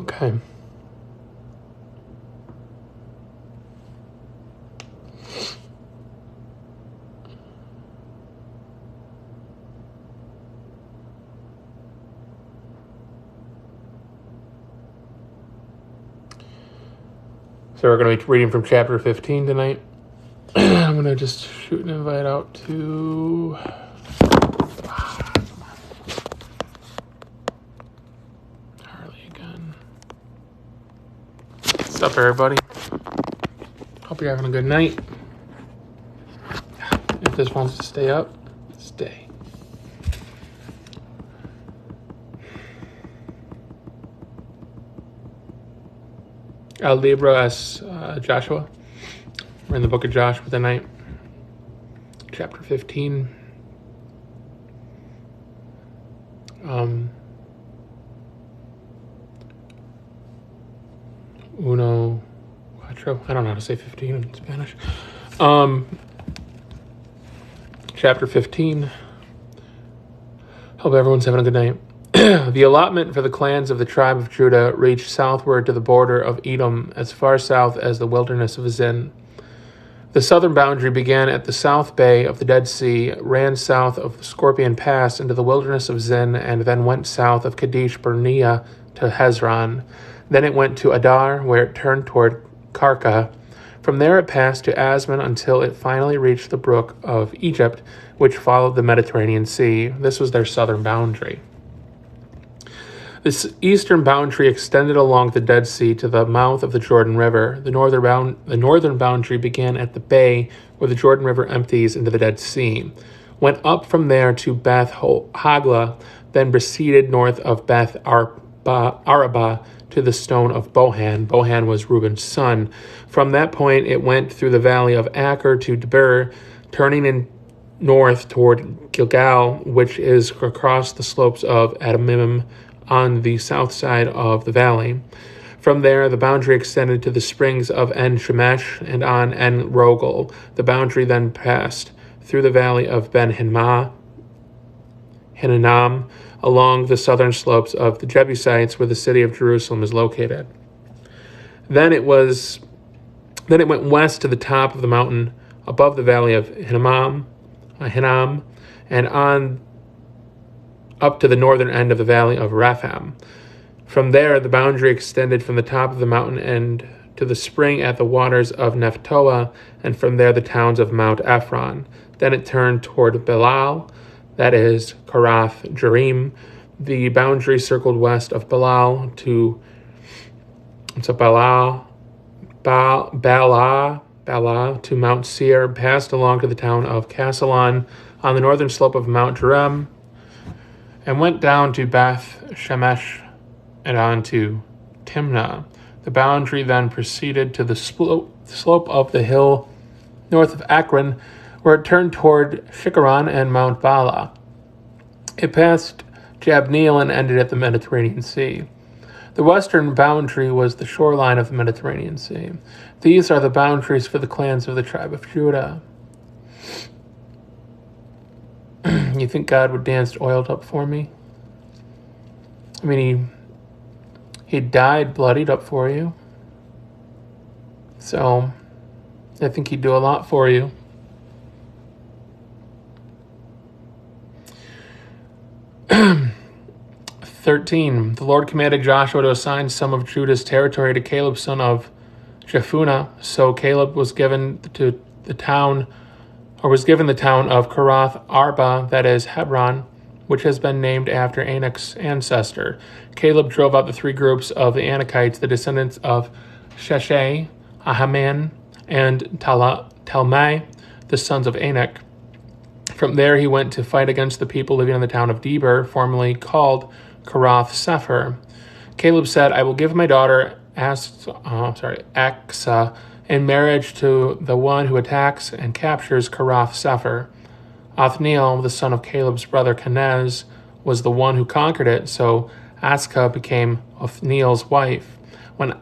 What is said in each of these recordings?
Okay. So we're going to be reading from chapter 15 tonight. I'm going to just shoot an invite out to... Harley again. What's up, everybody? Hope you're having a good night. If this wants to stay up, stay. El Libro es Joshua. We're in the book of Joshua tonight. Chapter 15. Uno, cuatro. I don't know how to say 15 in Spanish. Chapter 15. Hope everyone's having a good night. The allotment for the clans of the tribe of Judah reached southward to the border of Edom, as far south as the wilderness of Zin. The southern boundary began at the south bay of the Dead Sea, ran south of the Scorpion Pass into the wilderness of Zin, and then went south of Kadesh Barnea to Hezron. Then it went to Adar, where it turned toward Karka. From there it passed to Asman until it finally reached the brook of Egypt, which followed the Mediterranean Sea. This was their southern boundary. This eastern boundary extended along the Dead Sea to the mouth of the Jordan River. The northern boundary began at the bay where the Jordan River empties into the Dead Sea, went up from there to Beth Hagla, then proceeded north of Beth Arabah to the stone of Bohan. Bohan was Reuben's son. From that point, it went through the valley of Acher to Debir, turning in north toward Gilgal, which is across the slopes of Adamim, on the south side of the valley. From there, the boundary extended to the springs of En Shemesh and on En Rogel. The boundary then passed through the valley of Ben Hinnom, along the southern slopes of the Jebusites, where the city of Jerusalem is located. Then it went west to the top of the mountain above the valley of Hinnom, and on up to the northern end of the valley of Rapham. From there, the boundary extended from the top of the mountain end to the spring at the waters of Nephtoah, and from there the towns of Mount Ephron. Then it turned toward Belal, that is, Karath Jearim. The boundary circled west of Belal to Bala to Mount Seir, passed along to the town of Casalon on the northern slope of Mount Jerem, and went down to Beth Shemesh and on to Timnah. The boundary then proceeded to the slope of the hill north of Akron, where it turned toward Shikharon and Mount Bala. It passed Jabneel and ended at the Mediterranean Sea. The western boundary was the shoreline of the Mediterranean Sea. These are the boundaries for the clans of the tribe of Judah. You think God would dance oiled up for me? I mean, he died bloodied up for you. So, I think he'd do a lot for you. Verse 13. The Lord commanded Joshua to assign some of Judah's territory to Caleb, son of Jephunneh. So Caleb was given the town of Kirath Arba, that is Hebron, which has been named after Anak's ancestor. Caleb drove out the three groups of the Anakites, the descendants of Sheshai, Ahaman, and Talmai, the sons of Anak. From there he went to fight against the people living in the town of Debir, formerly called Kirath Sepher. Caleb said, I will give my daughter Aksa in marriage to the one who attacks and captures Kirath Sepher. Othniel, the son of Caleb's brother Kenaz, was the one who conquered it, so Aska became Othniel's wife. When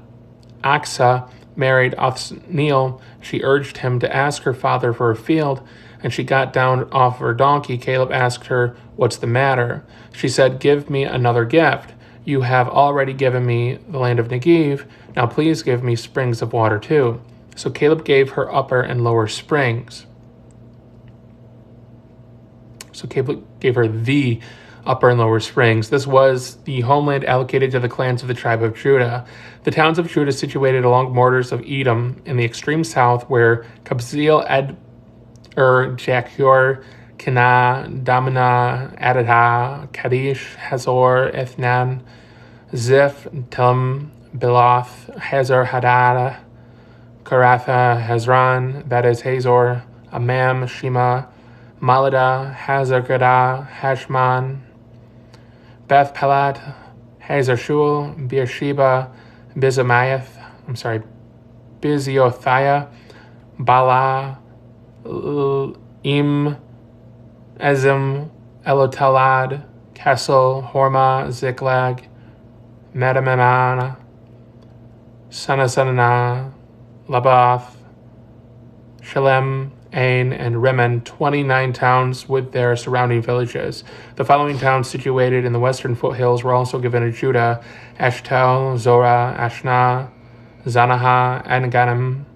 Aksa married Othniel, she urged him to ask her father for a field, and she got down off her donkey. Caleb asked her, What's the matter? She said, Give me another gift. You have already given me the land of Negev. Now please give me springs of water too. So Caleb gave her upper and lower springs. So Caleb gave her the upper and lower springs. This was the homeland allocated to the clans of the tribe of Judah. The towns of Judah situated along borders of Edom in the extreme south were Kabzeel, Ed, Jachor, Kenah, Damana, Adadah, Kadesh, Hazor, Ethnan, Ziph, Tum, Beloth, Hazar Hadada, Karatha, Hezron, that is Hazor, Amam, Shema, Malada, Hazar-Gadah, Hashman, Beth Pelat, Hazar Shul, Beersheba, Biziothia, Bala, Im, Ezim, Elotalad, Kessel, Horma, Ziklag, Medamana, Sanasanana, Labath, Shalem, Ain, and Rimmon, 29 towns with their surrounding villages. The following towns situated in the western foothills were also given to Judah: Ashtel, Zorah, Ashna, Zanaha, En-Ganim,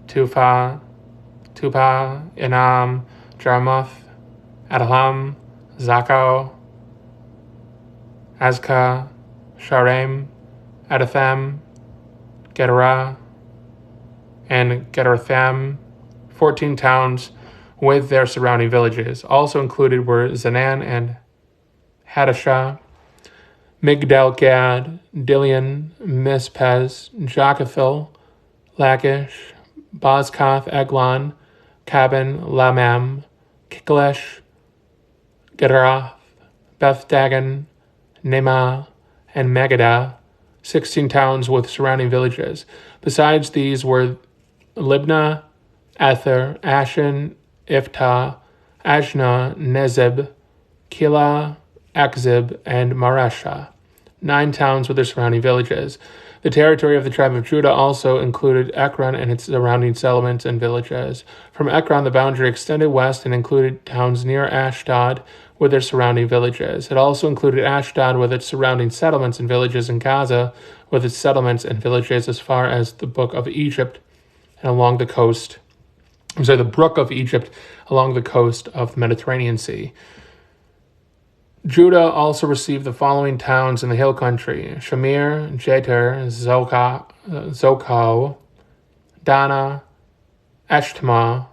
Tupa, Enam, Jarmuth, Adullam, Zako, Azka, Sharem, Adatham, Gedera, and Gederatham, 14 towns with their surrounding villages. Also included were Zanan and Hadashah, Migdal-Gad, Dilian, Mispez, Jocathil, Lachish, Bozkath, Eglon, Cabin, Lamam, Kiklesh, Gederath, Beth-Dagon, Nema, and Megadah, 16 towns with surrounding villages. Besides these were Libnah, Ether, Ashen, Iftah, Ajna, Nezeb, Kila, Akzib, and Mareshah, 9 towns with their surrounding villages. The territory of the tribe of Judah also included Ekron and its surrounding settlements and villages. From Ekron, the boundary extended west and included towns near Ashdod with their surrounding villages. It also included Ashdod with its surrounding settlements and villages, and Gaza with its settlements and villages as far as the Brook of Egypt and along the coast. the Brook of Egypt along the coast of the Mediterranean Sea. Judah also received the following towns in the hill country: Shamir, Jeter, Zoko, Dana, Eshtma,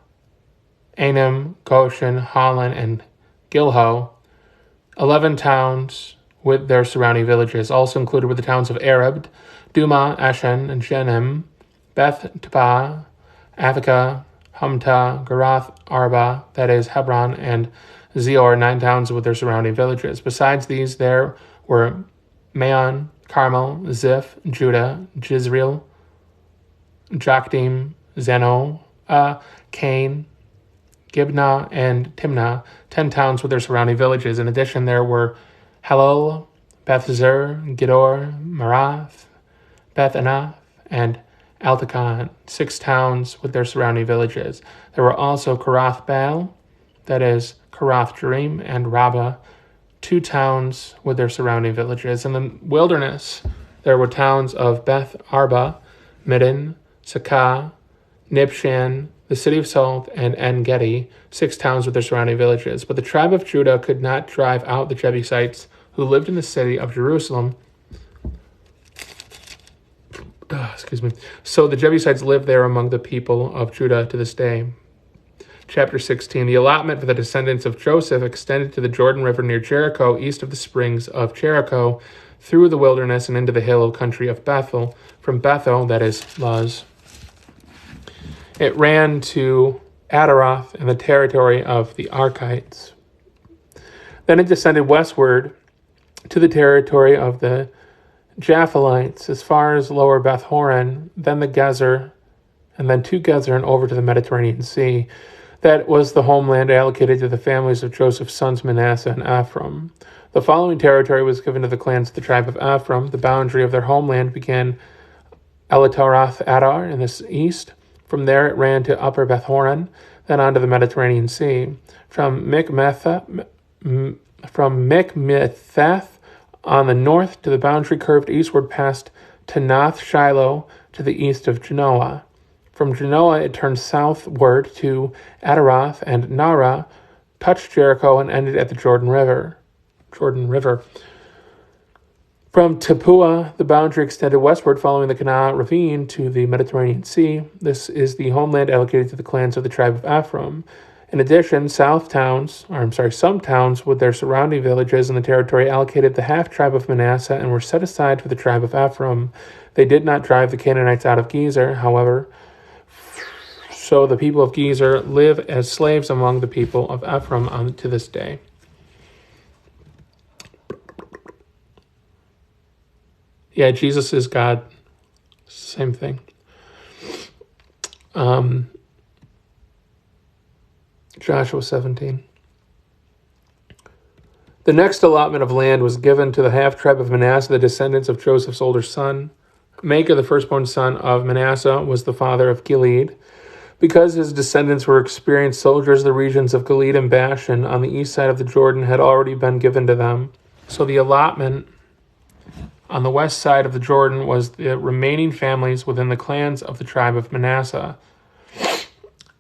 Anim, Goshen, Holland, and Gilho. 11 towns with their surrounding villages. Also included were the towns of Arab, Duma, Ashen, Jenim, Beth Taba, Athika, Humta, Garath, Arba, that is Hebron, and Zior, 9 towns with their surrounding villages. Besides these, there were Maon, Carmel, Ziph, Judah, Jizreel, Jokdim, Zeno, Cain, Gibnah, and Timnah, 10 towns with their surrounding villages. In addition, there were Halol, Beth-Zur, Gedor, Marath, Beth-Anath, and Altakon, 6 towns with their surrounding villages. There were also Karath Baal, that is Karath Jearim, and Rabbah, 2 towns with their surrounding villages. In the wilderness, there were towns of Beth Arba, Middin, Sakah, Nibshan, the city of Salt, and En-Gedi, 6 towns with their surrounding villages. But the tribe of Judah could not drive out the Jebusites who lived in the city of Jerusalem. So the Jebusites lived there among the people of Judah to this day. Chapter 16. The allotment for the descendants of Joseph extended to the Jordan River near Jericho, east of the springs of Jericho, through the wilderness and into the hill country of Bethel. From Bethel, that is Luz, it ran to Adaroth and the territory of the Archites. Then it descended westward to the territory of the Japhalites, as far as lower Beth Horon, then the Gezer, and then to Gezer and over to the Mediterranean Sea. That was the homeland allocated to the families of Joseph's sons Manasseh and Ephraim. The following territory was given to the clans of the tribe of Ephraim. The boundary of their homeland began Elatorath Adar in the east. From there it ran to upper Beth Horon, then on to the Mediterranean Sea. From Mikmetheth On the north, to the boundary curved eastward past Tanath Shiloh to the east of Genoa. From Genoa, it turned southward to Adaroth and Nara, touched Jericho, and ended at the Jordan River. From Tapua, the boundary extended westward following the Kanah ravine to the Mediterranean Sea. This is the homeland allocated to the clans of the tribe of Ephraim. In addition, some towns with their surrounding villages in the territory allocated the half-tribe of Manasseh and were set aside for the tribe of Ephraim. They did not drive the Canaanites out of Gezer, however, so the people of Gezer live as slaves among the people of Ephraim to this day. Yeah, Jesus is God. Same thing. Joshua 17. The next allotment of land was given to the half-tribe of Manasseh, the descendants of Joseph's older son. Makir, the firstborn son of Manasseh, was the father of Gilead. Because his descendants were experienced soldiers, the regions of Gilead and Bashan on the east side of the Jordan had already been given to them. So the allotment on the west side of the Jordan was the remaining families within the clans of the tribe of Manasseh.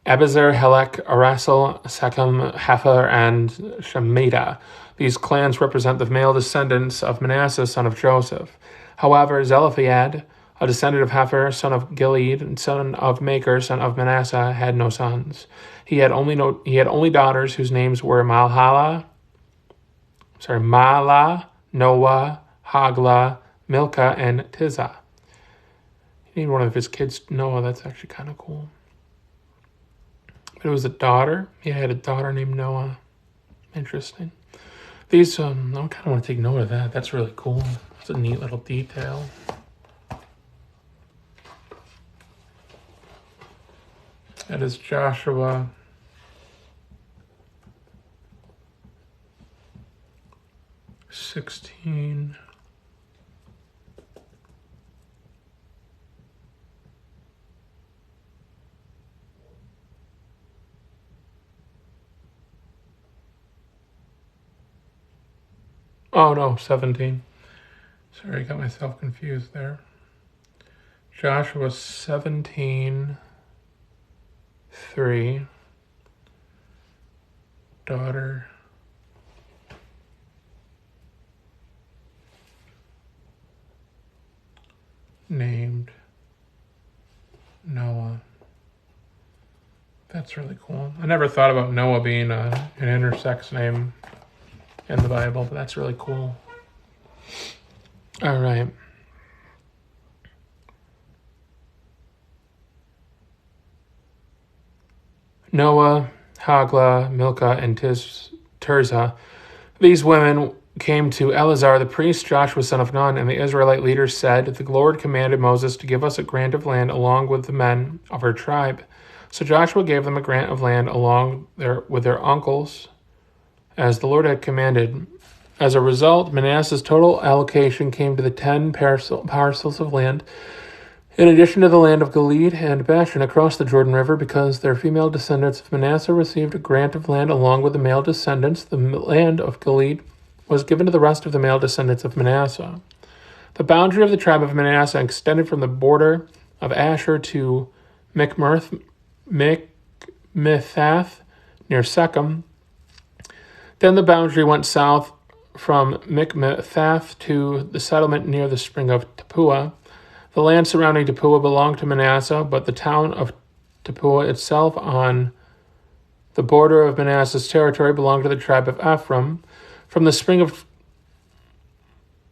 Abiezer, Helek, Arasel, Sechem, Hefer, and Shemida. These clans represent the male descendants of Manasseh, son of Joseph. However, Zelophehad, a descendant of Hefer, son of Gilead, and son of Makir, son of Manasseh, had no sons. He had only daughters whose names were Mahlah, Noah, Hagla, Milcah, and Tirzah. He named one of his kids Noah. That's actually kind of cool. But it was a daughter. He had a daughter named Noah. Interesting. These, I kind of want to take note of that. That's really cool. It's a neat little detail. That is Joshua 16. Oh no, 17. Sorry, I got myself confused there. Joshua 17:3. Daughter named Noah. That's really cool. I never thought about Noah being an intersex name in the Bible, but that's really cool. All right. Noah, Hagla, Milcah, and Tirzah. These women came to Eleazar the priest, Joshua son of Nun, and the Israelite leaders said, "The Lord commanded Moses to give us a grant of land along with the men of our tribe." So Joshua gave them a grant of land along with their uncles, as the Lord had commanded. As a result, Manasseh's total allocation came to the 10 parcels of land, in addition to the land of Gilead and Bashan across the Jordan River. Because their female descendants of Manasseh received a grant of land along with the male descendants, the land of Gilead was given to the rest of the male descendants of Manasseh. The boundary of the tribe of Manasseh extended from the border of Asher to Mikmethath near Shechem. Then the boundary went south from Mikmethath to the settlement near the spring of Tapua. The land surrounding Tapua belonged to Manasseh, but the town of Tapua itself on the border of Manasseh's territory belonged to the tribe of Ephraim. From the spring of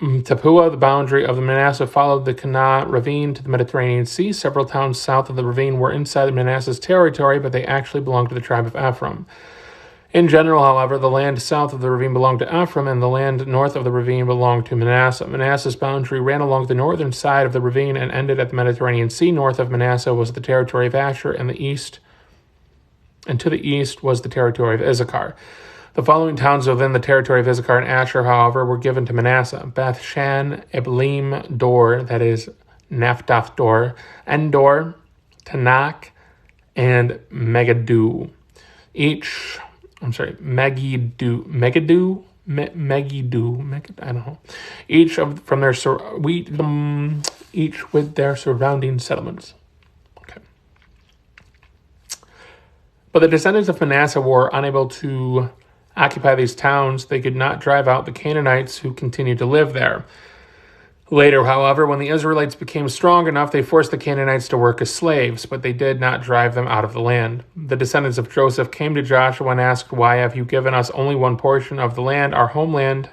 Tapua, the boundary of the Manasseh followed the Kanah ravine to the Mediterranean Sea. Several towns south of the ravine were inside Manasseh's territory, but they actually belonged to the tribe of Ephraim. In general, however, the land south of the ravine belonged to Ephraim, and the land north of the ravine belonged to Manasseh. Manasseh's boundary ran along the northern side of the ravine and ended at the Mediterranean Sea. North of Manasseh was the territory of Asher, and to the east was the territory of Issachar. The following towns within the territory of Issachar and Asher, however, were given to Manasseh: Beth Shan, Eblim, Dor, that is Naphtoth Dor, Endor, Tanakh, and Megiddo. Megiddo, Megiddo, I don't know, each with their surrounding settlements. Okay. But the descendants of Manasseh were unable to occupy these towns. They could not drive out the Canaanites who continued to live there. Later, however, when the Israelites became strong enough, they forced the Canaanites to work as slaves, but they did not drive them out of the land. The descendants of Joseph came to Joshua and asked, "Why have you given us only one portion of the land, our homeland?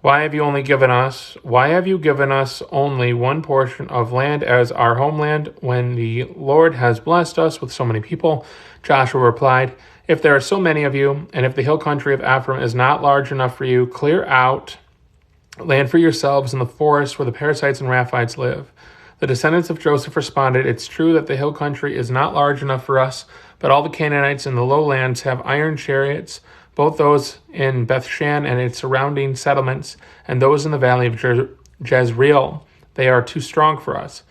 Why have you given us only one portion of land as our homeland when the Lord has blessed us with so many people?" Joshua replied, "If there are so many of you, and if the hill country of Ephraim is not large enough for you, clear out land for yourselves in the forest where the Perizzites and Raphites live." The descendants of Joseph responded, "It's true that the hill country is not large enough for us, but all the Canaanites in the lowlands have iron chariots, both those in Bethshan and its surrounding settlements, and those in the valley of Jezreel. They are too strong for us."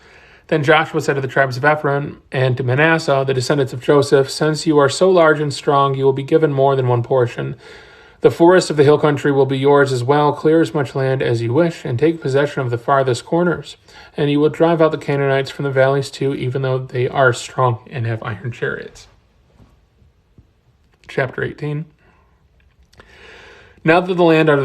Then Joshua said to the tribes of Ephraim and to Manasseh, the descendants of Joseph, "Since you are so large and strong, you will be given more than one portion. The forest of the hill country will be yours as well. Clear as much land as you wish, and take possession of the farthest corners. And you will drive out the Canaanites from the valleys too, even though they are strong and have iron chariots." Chapter 18. Now that the land was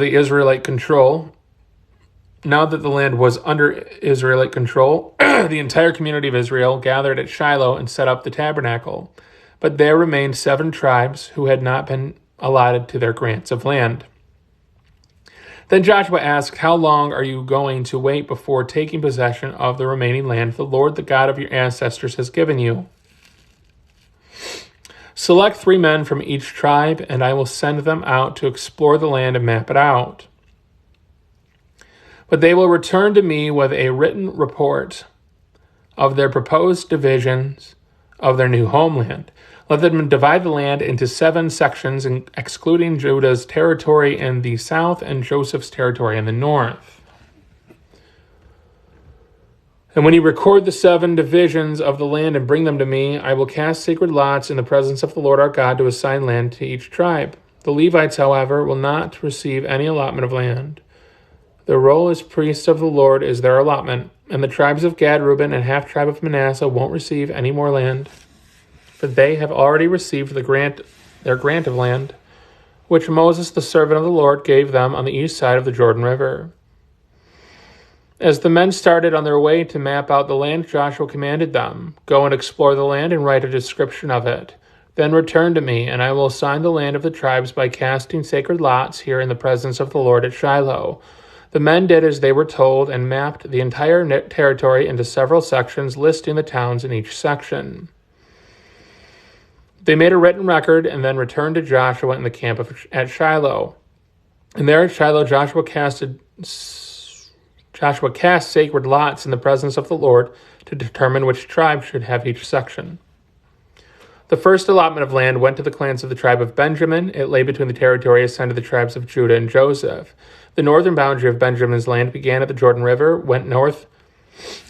under Israelite control, the entire community of Israel gathered at Shiloh and set up the tabernacle. But there remained 7 tribes who had not been allotted to their grants of land. Then Joshua asked, "How long are you going to wait before taking possession of the remaining land the Lord, the God of your ancestors, has given you? Select 3 men from each tribe, and I will send them out to explore the land and map it out. But they will return to me with a written report of their proposed divisions of their new homeland. Let them divide the land into 7 sections, excluding Judah's territory in the south and Joseph's territory in the north. And when you record the 7 divisions of the land and bring them to me, I will cast sacred lots in the presence of the Lord our God to assign land to each tribe. The Levites, however, will not receive any allotment of land. Their role as priests of the Lord is their allotment, and the tribes of Gad, Reuben, and half-tribe of Manasseh won't receive any more land, for they have already received their grant of land, which Moses, the servant of the Lord, gave them on the east side of the Jordan River." As the men started on their way to map out the land, Joshua commanded them, "Go and explore the land and write a description of it. Then return to me, and I will assign the land of the tribes by casting sacred lots here in the presence of the Lord at Shiloh." The men did as they were told and mapped the entire territory into several sections, listing the towns in each section. They made a written record and then returned to Joshua in the camp at Shiloh. And there at Shiloh, Joshua cast sacred lots in the presence of the Lord to determine which tribe should have each section. The first allotment of land went to the clans of the tribe of Benjamin. It lay between the territory assigned to the tribes of Judah and Joseph. The northern boundary of Benjamin's land began at the Jordan River, went north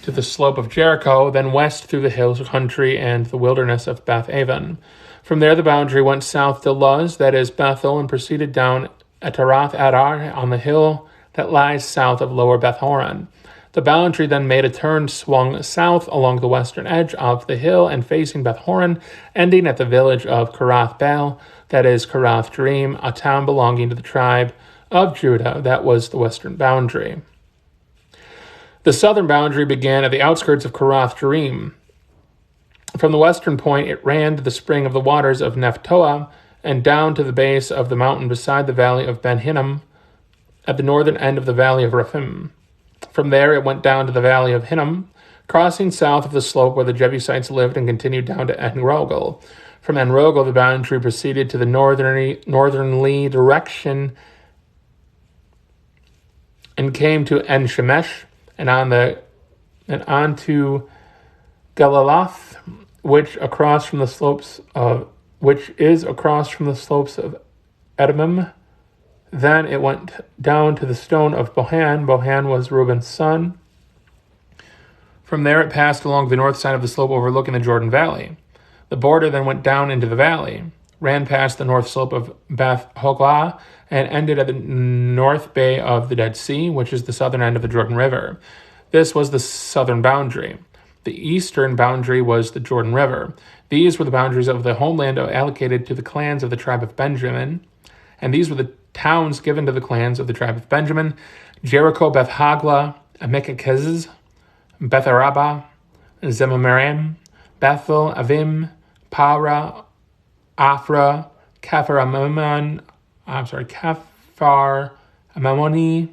to the slope of Jericho, then west through the hill country and the wilderness of Beth-aven. From there, the boundary went south to Luz, that is Bethel, and proceeded down Ataroth Adar on the hill that lies south of Lower Beth-horon. The boundary then made a turn, swung south along the western edge of the hill and facing Beth-horon, ending at the village of Kirath Baal, that is Kirath Jearim, a town belonging to the tribe of Judah. That was the western boundary. The southern boundary began at the outskirts of Kirath Jearim. From the western point, it ran to the spring of the waters of Nephtoah and down to the base of the mountain beside the valley of Ben Hinnom at the northern end of the valley of Rephaim. From there, it went down to the valley of Hinnom, crossing south of the slope where the Jebusites lived, and continued down to En-Rogel. From En-Rogel, the boundary proceeded to the northernly direction and came to En-Shemesh and on to Galiloth, which is across from the slopes of Edom. Then it went down to the stone of Bohan. Bohan was Reuben's son. From there it passed along the north side of the slope overlooking the Jordan Valley. The border then went down into the valley. ran past the north slope of Beth Hogla and ended at the north bay of the Dead Sea, which is the southern end of the Jordan River. This was the southern boundary. The eastern boundary was the Jordan River. These were the boundaries of the homeland allocated to the clans of the tribe of Benjamin, and these were the towns given to the clans of the tribe of Benjamin: Jericho, Beth Hagla, Amikakez, Beth Araba, Zemamarim, Bethel, Avim, Para, Afra, Kafar Amamoni,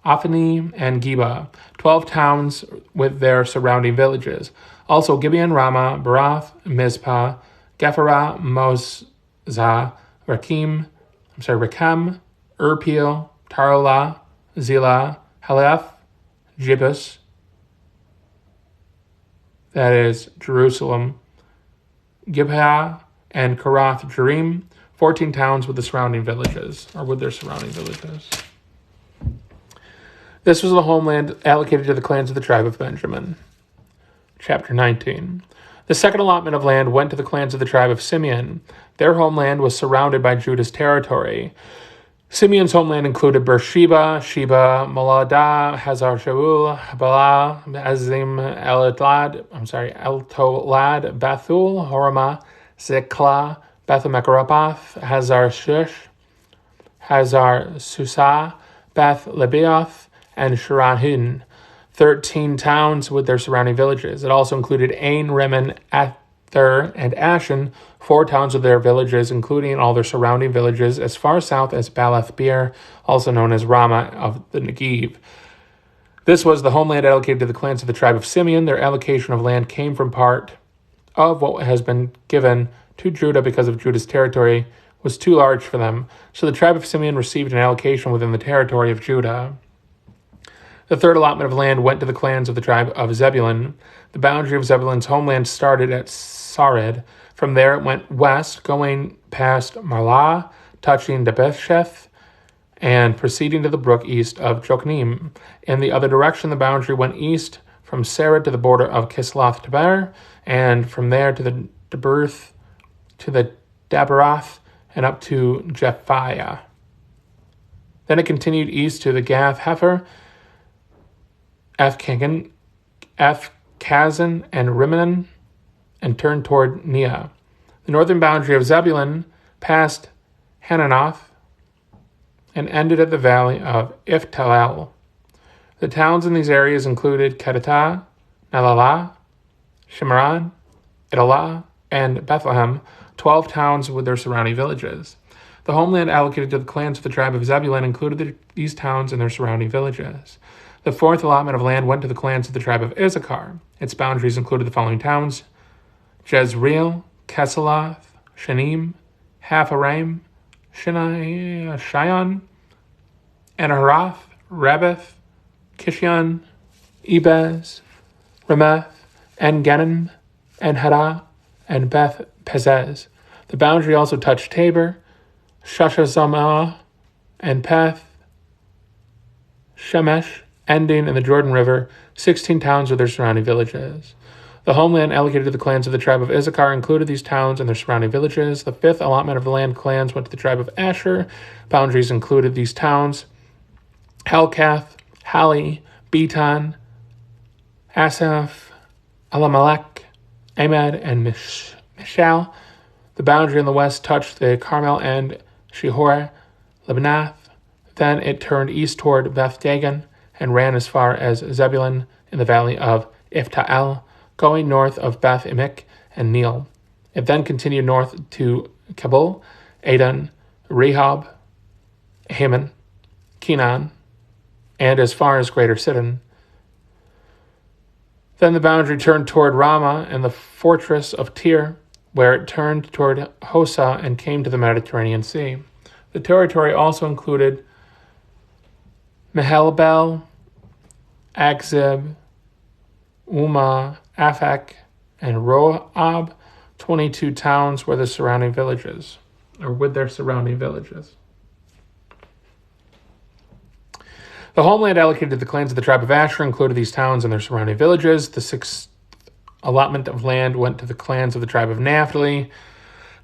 Aphani, and Geba, 12 towns with their surrounding villages. Also Gibeon, Ramah, Barath, Mizpah, Gepharah, Mozah, Rechem, Urpeel, Tarla, Zillah, Haleph, Jebus, that is Jerusalem, Gibeah, and Karath Jearim, 14 towns with the surrounding villages, or with their surrounding villages. This was the homeland allocated to the clans of the tribe of Benjamin. Chapter 19. The second allotment of land went to the clans of the tribe of Simeon. Their homeland was surrounded by Judah's territory. Simeon's homeland included Beersheba, Sheba, Moladah, Hazar Shaul, Bala, Azim, Eltolad, Bethul, Hormah, Ziklah, Beth-Mecharabath, Hazar Shush, Hazar Susah, Beth Lebaoth, and Shirahin, 13 towns with their surrounding villages. It also included Ain, Rimmon, Ather, and Ashen, 4 towns with their villages, including all their surrounding villages as far south as Balath Beer, also known as Ramah of the Negev. This was the homeland allocated to the clans of the tribe of Simeon. Their allocation of land came from part of what has been given to Judah because of Judah's territory was too large for them. So the tribe of Simeon received an allocation within the territory of Judah. The third allotment of land went to the clans of the tribe of Zebulun. The boundary of Zebulun's homeland started at Sarid. From there it went west, going past Marlah, touching Debesheth, and proceeding to the brook east of Jokneam. In the other direction, the boundary went east from Sarid to the border of Kisloth Taber, and from there to the Deberth, to the Daberath, and up to Jephiah. Then it continued east to the Gath Hefer, Kazan, and Rimmon, and turned toward Neah. The northern boundary of Zebulun passed Hananoth and ended at the valley of Iftalel. The towns in these areas included Kedatah, Nalalah, Shimron, Idalah, and Bethlehem, 12 towns with their surrounding villages. The homeland allocated to the clans of the tribe of Zebulun included these towns and their surrounding villages. The fourth allotment of land went to the clans of the tribe of Issachar. Its boundaries included the following towns: Jezreel, Kesaloth, Shanim, Hapharaim, Shion, Anaharath, Rabbith, Kishion, Ebez, Rameth, En-Ganim, En-Haddah, and Beth Pezez. The boundary also touched Tabor, Shashazamah, and Peth Shemesh, ending in the Jordan River, 16 towns with their surrounding villages. The homeland allocated to the clans of the tribe of Issachar included these towns and their surrounding villages. The fifth allotment of the land clans went to the tribe of Asher. Boundaries included these towns: Helkath, Hali, Betan, Asaph, Alamelech, Ahmad, and Mishal. The boundary in the west touched the Carmel and Shihor, Lebanath. Then it turned east toward Beth Dagon and ran as far as Zebulun in the valley of Iftal, going north of Beth Emek and Neel. It then continued north to Kabul, Adon, Rehob, Haman, Kenan, and as far as Greater Sidon. Then the boundary turned toward Ramah and the fortress of Tyre, where it turned toward Hosa and came to the Mediterranean Sea. The territory also included Mehelbel, Akzib, Umah, Aphek, and Roab, 22 towns with their surrounding villages. The homeland allocated to the clans of the tribe of Asher included these towns and their surrounding villages. The sixth allotment of land went to the clans of the tribe of Naphtali.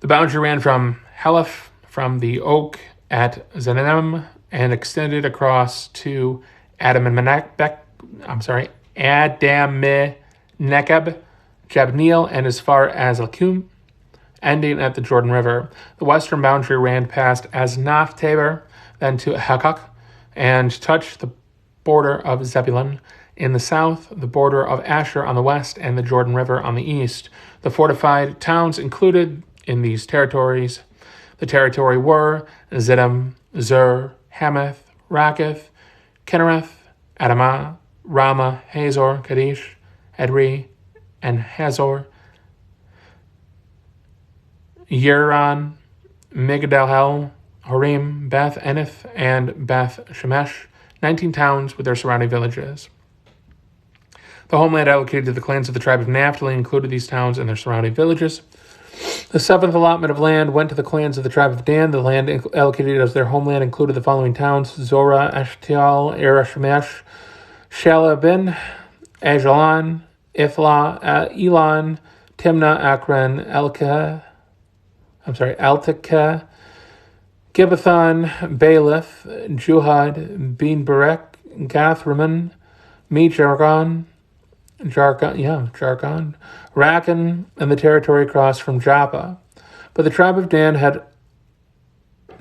The boundary ran from Heleph, from the oak at Zenanim, and extended across to Adammenekeb, Jabneel, and as far as Lakum, ending at the Jordan River. The western boundary ran past Aznath Tabor, then to Hakak, and touched the border of Zebulun. In the south, the border of Asher on the west, and the Jordan River on the east. The fortified towns included in these territories. The territory were Ziddim, Zur, Hamath, Raketh, Kinnereth, Adamah, Ramah, Hazor, Kadesh, Edrei, and Hazor, Yeran, Migdal, Horim, Beth Enith, and Beth Shemesh, 19 towns with their surrounding villages. The homeland allocated to the clans of the tribe of Naphtali included these towns and their surrounding villages. The seventh allotment of land went to the clans of the tribe of Dan. The land allocated as their homeland included the following towns: Zorah, Eshtaol, Ereshmesh, Shalabin, Ajalon, Iflah, Elon, Timnah, Akron, Eltekeh, Gibbethon, Baalath, Juhad, Bein Berek, Gathrimmon, Jargon, Rakan, and the territory across from Joppa. But the tribe of Dan had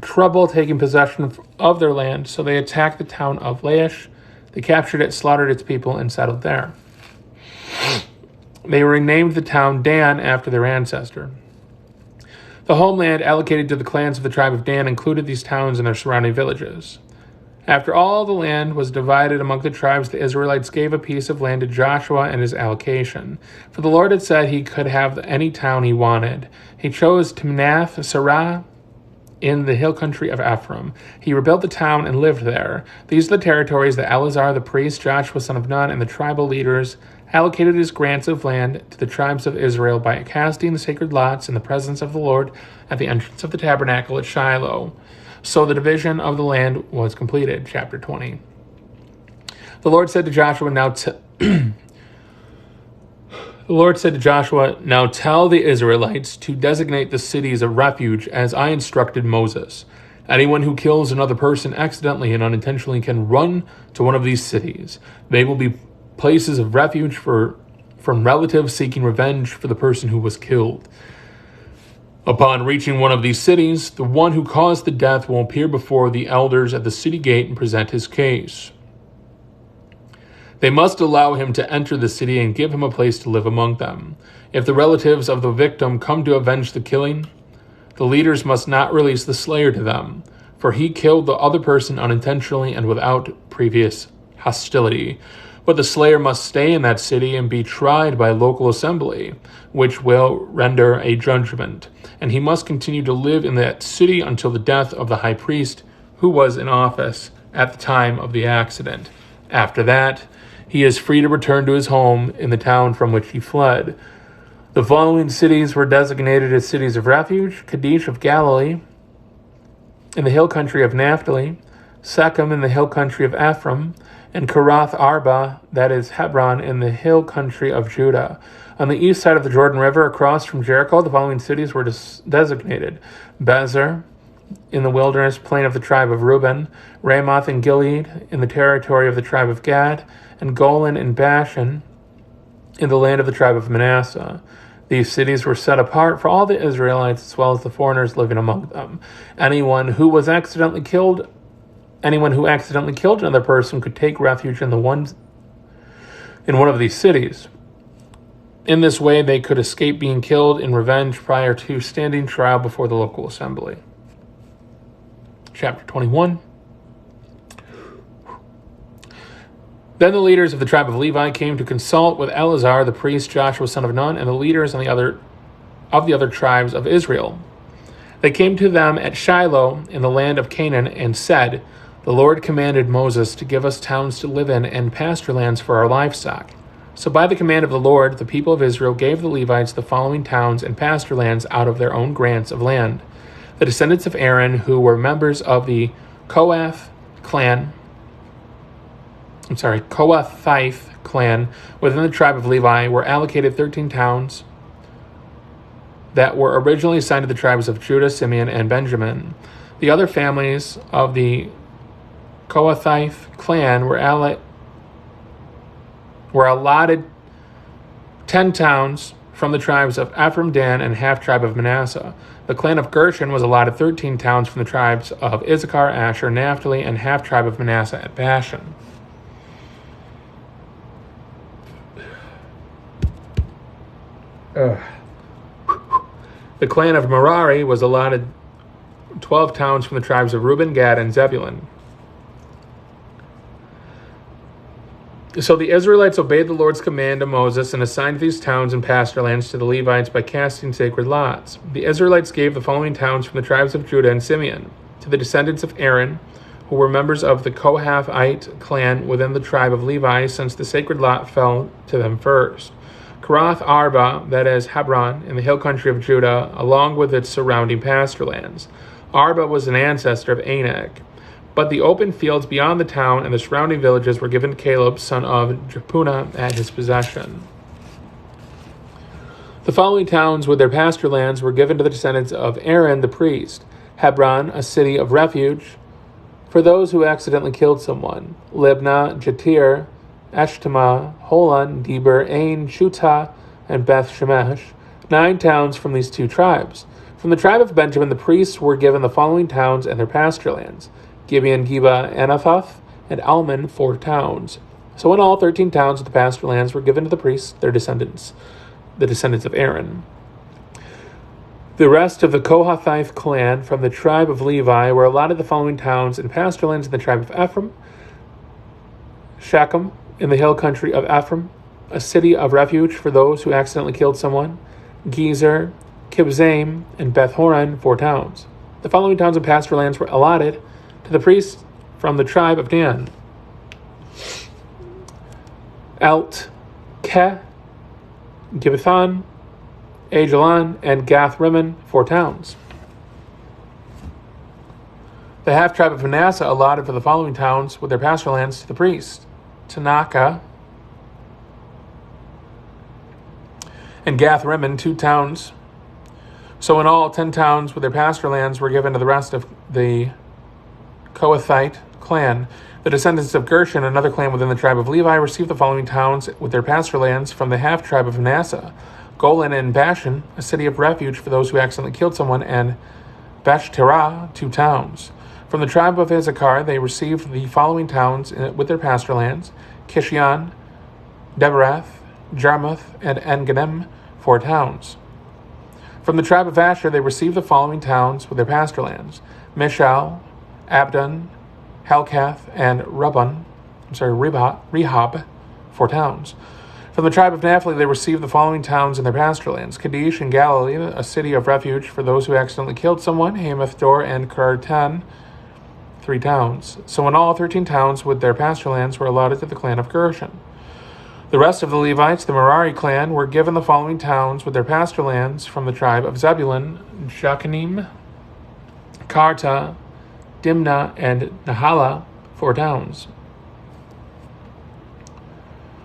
trouble taking possession of their land, so they attacked the town of Laish. They captured it, slaughtered its people, and settled there. They renamed the town Dan after their ancestor. The homeland allocated to the clans of the tribe of Dan included these towns and their surrounding villages. After all the land was divided among the tribes, the Israelites gave a piece of land to Joshua and his allocation. For the Lord had said he could have any town he wanted. He chose Timnath Serah in the hill country of Ephraim. He rebuilt the town and lived there. These are the territories that Eleazar the priest, Joshua son of Nun, and the tribal leaders allocated as grants of land to the tribes of Israel by casting the sacred lots in the presence of the Lord at the entrance of the tabernacle at Shiloh. So the division of the land was completed. Chapter 20. The Lord said to Joshua, now tell the Israelites to designate the cities of refuge as I instructed Moses. Anyone who kills another person accidentally and unintentionally can run to one of these cities. They will be places of refuge from relatives seeking revenge for the person who was killed. Upon reaching one of these cities, the one who caused the death will appear before the elders at the city gate and present his case. They must allow him to enter the city and give him a place to live among them. If the relatives of the victim come to avenge the killing, the leaders must not release the slayer to them, for he killed the other person unintentionally and without previous hostility. But the slayer must stay in that city and be tried by a local assembly, which will render a judgment. And he must continue to live in that city until the death of the high priest who was in office at the time of the accident. After that, he is free to return to his home in the town from which he fled. The following cities were designated as cities of refuge: Kadesh of Galilee, in the hill country of Naphtali, Shechem in the hill country of Ephraim, and Kirath Arba, that is Hebron, in the hill country of Judah. On the east side of the Jordan River, across from Jericho, the following cities were designated: Bezer, in the wilderness plain of the tribe of Reuben, Ramoth in Gilead, in the territory of the tribe of Gad, and Golan and Bashan, in the land of the tribe of Manasseh. These cities were set apart for all the Israelites as well as the foreigners living among them. Anyone who accidentally killed another person could take refuge in one of these cities. In this way, they could escape being killed in revenge prior to standing trial before the local assembly. Chapter 21. Then the leaders of the tribe of Levi came to consult with Eleazar the priest, Joshua son of Nun, and the leaders of the other tribes of Israel. They came to them at Shiloh in the land of Canaan and said, "The Lord commanded Moses to give us towns to live in and pasture lands for our livestock." So by the command of the Lord, the people of Israel gave the Levites the following towns and pasture lands out of their own grants of land. The descendants of Aaron, who were members of the Kohathite clan within the tribe of Levi, were allocated 13 towns that were originally assigned to the tribes of Judah, Simeon, and Benjamin. The other families of the Kohathite clan were allotted 10 towns from the tribes of Ephraim, Dan, and half-tribe of Manasseh. The clan of Gershon was allotted 13 towns from the tribes of Issachar, Asher, Naphtali, and half-tribe of Manasseh at Bashan. The clan of Merari was allotted 12 towns from the tribes of Reuben, Gad, and Zebulun. So the Israelites obeyed the Lord's command to Moses and assigned these towns and pasture lands to the Levites by casting sacred lots. The Israelites gave the following towns from the tribes of Judah and Simeon to the descendants of Aaron, who were members of the Kohathite clan within the tribe of Levi, since the sacred lot fell to them first. Kirath Arba, that is Hebron, in the hill country of Judah, along with its surrounding pasture lands. Arba was an ancestor of Anak. But the open fields beyond the town and the surrounding villages were given to Caleb, son of Jephunneh, at his possession. The following towns with their pasture lands were given to the descendants of Aaron the priest: Hebron, a city of refuge for those who accidentally killed someone; Libnah, Jatir, Eshtemoa, Holon, Deber, Ain, Shutah, and Beth Shemesh, 9 towns from these 2 tribes. From the tribe of Benjamin, the priests were given the following towns and their pasture lands: Gibeon, Geba, Anathoth, and Almon, 4 towns. So in all, 13 towns with the pasture lands were given to the priests, their descendants, the descendants of Aaron. The rest of the Kohathite clan from the tribe of Levi were allotted the following towns and pasture lands in the tribe of Ephraim: Shechem, in the hill country of Ephraim, a city of refuge for those who accidentally killed someone; Gezer, Kibzaim, and Beth Horon, 4 towns. The following towns and pasture lands were allotted to the priests from the tribe of Dan: Elt, Keh, Gibbethon, Ajalon, and Gath Rimmon, 4 towns. The half-tribe of Manasseh allotted for the following towns with their pasture lands to the priests: Tanakah and Gath Rimmon, 2 towns. So in all, 10 towns with their pasture lands were given to the rest of the Kohathite clan. The descendants of Gershon, another clan within the tribe of Levi, received the following towns with their pasture lands from the half-tribe of Manasseh: Golan and Bashan, a city of refuge for those who accidentally killed someone, and Beshterah, 2 towns. From the tribe of Issachar, they received the following towns with their pasture lands: Kishion, Deberath, Jarmuth, and En-Ganim, 4 towns. From the tribe of Asher, they received the following towns with their pasture lands: Mishal, Abdon, Helkath, and Rehob, 4 towns. From the tribe of Naphtali, they received the following towns in their pasture lands: Kadesh in Galilee, a city of refuge for those who accidentally killed someone; Hamath, Dor, and Kartan, 3 towns. So in all, 13 towns with their pasture lands were allotted to the clan of Gershon. The rest of the Levites, the Merari clan, were given the following towns with their pasture lands from the tribe of Zebulun: Jokneam, Karta, Dimnah, and Nahala, 4 towns.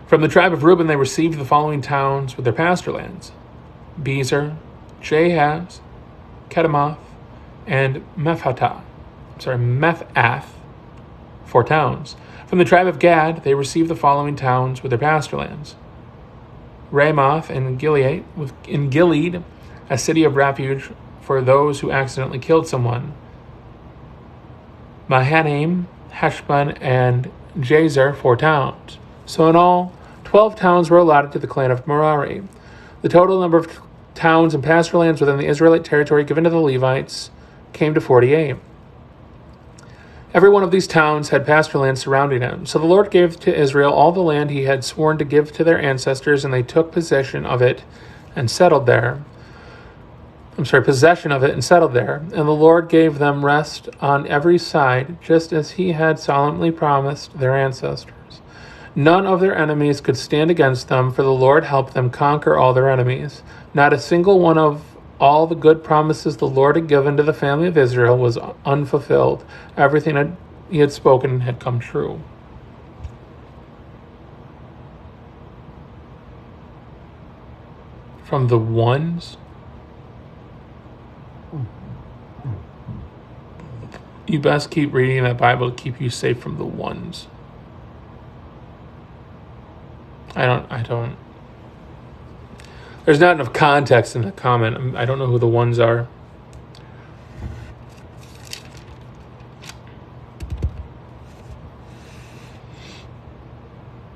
From the tribe of Reuben, they received the following towns with their pasture lands: Bezer, Jahaz, Kedemoth, and Mephath, 4 towns. From the tribe of Gad, they received the following towns with their pasture lands: Ramoth and Gilead, in Gilead, a city of refuge for those who accidentally killed someone; Mahanaim, Heshbon, and Jazer, 4 towns. So in all, 12 towns were allotted to the clan of Merari. The total number of towns and pasture lands within the Israelite territory given to the Levites came to 48. Every one of these towns had pasture land surrounding them. So the Lord gave to Israel all the land he had sworn to give to their ancestors, and they took possession of it and settled there. And the Lord gave them rest on every side, just as he had solemnly promised their ancestors. None of their enemies could stand against them, for the Lord helped them conquer all their enemies. Not a single one of all the good promises the Lord had given to the family of Israel was unfulfilled. Everything he had spoken had come true. From the ones You best keep reading that Bible to keep you safe from the ones. I don't. There's not enough context in the comment. I don't know who the ones are.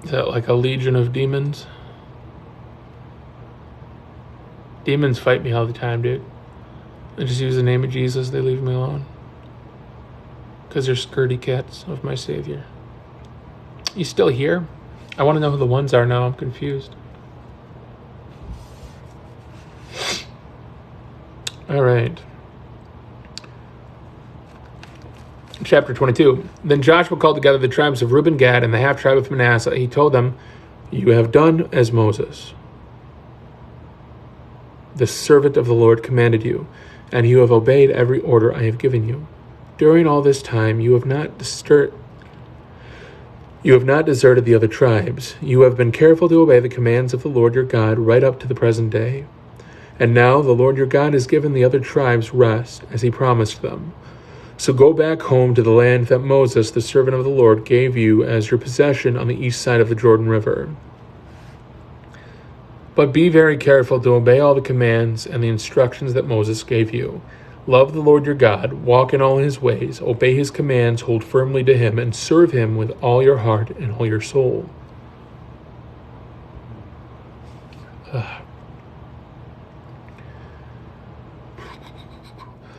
Is that like a legion of demons? Demons fight me all the time, dude. I just use the name of Jesus, they leave me alone. Because they're scaredy cats of my Savior. You still here? I want to know who the ones are now. I'm confused. All right. Chapter 22. Then Joshua called together the tribes of Reuben, Gad, and the half-tribe of Manasseh. He told them, "You have done as Moses, the servant of the Lord, commanded you, and you have obeyed every order I have given you. During all this time, you have not deserted the other tribes. You have been careful to obey the commands of the Lord your God right up to the present day. And now the Lord your God has given the other tribes rest, as he promised them. So go back home to the land that Moses, the servant of the Lord, gave you as your possession on the east side of the Jordan River. But be very careful to obey all the commands and the instructions that Moses gave you. Love the Lord your God, walk in all his ways, obey his commands, hold firmly to him, and serve him with all your heart and all your soul."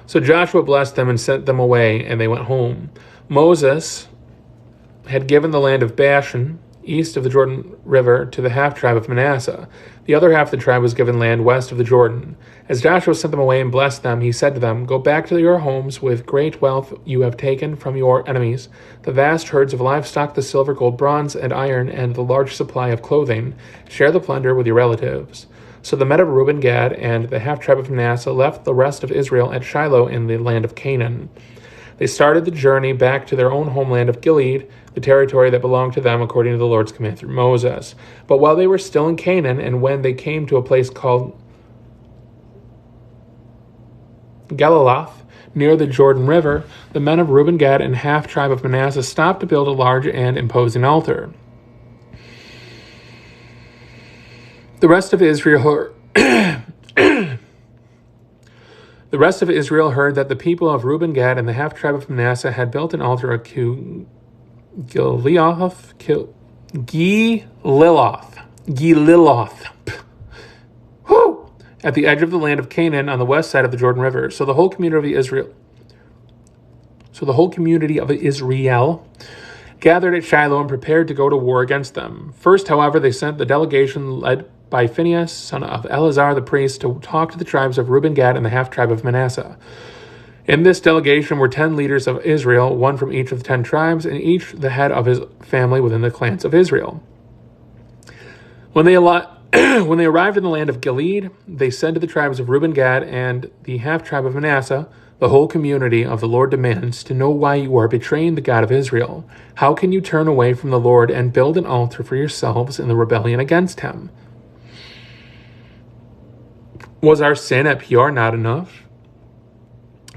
So Joshua blessed them and sent them away, and they went home. Moses had given the land of Bashan, east of the Jordan River, to the half-tribe of Manasseh. The other half of the tribe was given land west of the Jordan. As Joshua sent them away and blessed them, he said to them, "Go back to your homes with great wealth you have taken from your enemies, the vast herds of livestock, the silver, gold, bronze, and iron, and the large supply of clothing. Share the plunder with your relatives." So the men of Reuben, Gad, and the half-tribe of Manasseh left the rest of Israel at Shiloh in the land of Canaan. They started the journey back to their own homeland of Gilead, the territory that belonged to them according to the Lord's command through Moses. But while they were still in Canaan, and when they came to a place called Geliloth, near the Jordan River, the men of Reuben, Gad, and half-tribe of Manasseh stopped to build a large and imposing altar. The rest of Israel heard that the people of Reuben, Gad, and the half-tribe of Manasseh had built an altar at Gililoth, at the edge of the land of Canaan on the west side of the Jordan River. So the whole community of Israel gathered at Shiloh and prepared to go to war against them. First, however, they sent the delegation led by Phinehas, son of Eleazar the priest, to talk to the tribes of Reuben, Gad, and the half-tribe of Manasseh. In this delegation were 10 leaders of Israel, one from each of the 10 tribes, and each the head of his family within the clans of Israel. When they arrived in the land of Gilead, they said to the tribes of Reuben, Gad, and the half-tribe of Manasseh, "The whole community of the Lord demands to know why you are betraying the God of Israel. How can you turn away from the Lord and build an altar for yourselves in the rebellion against him? Was our sin at Peor not enough?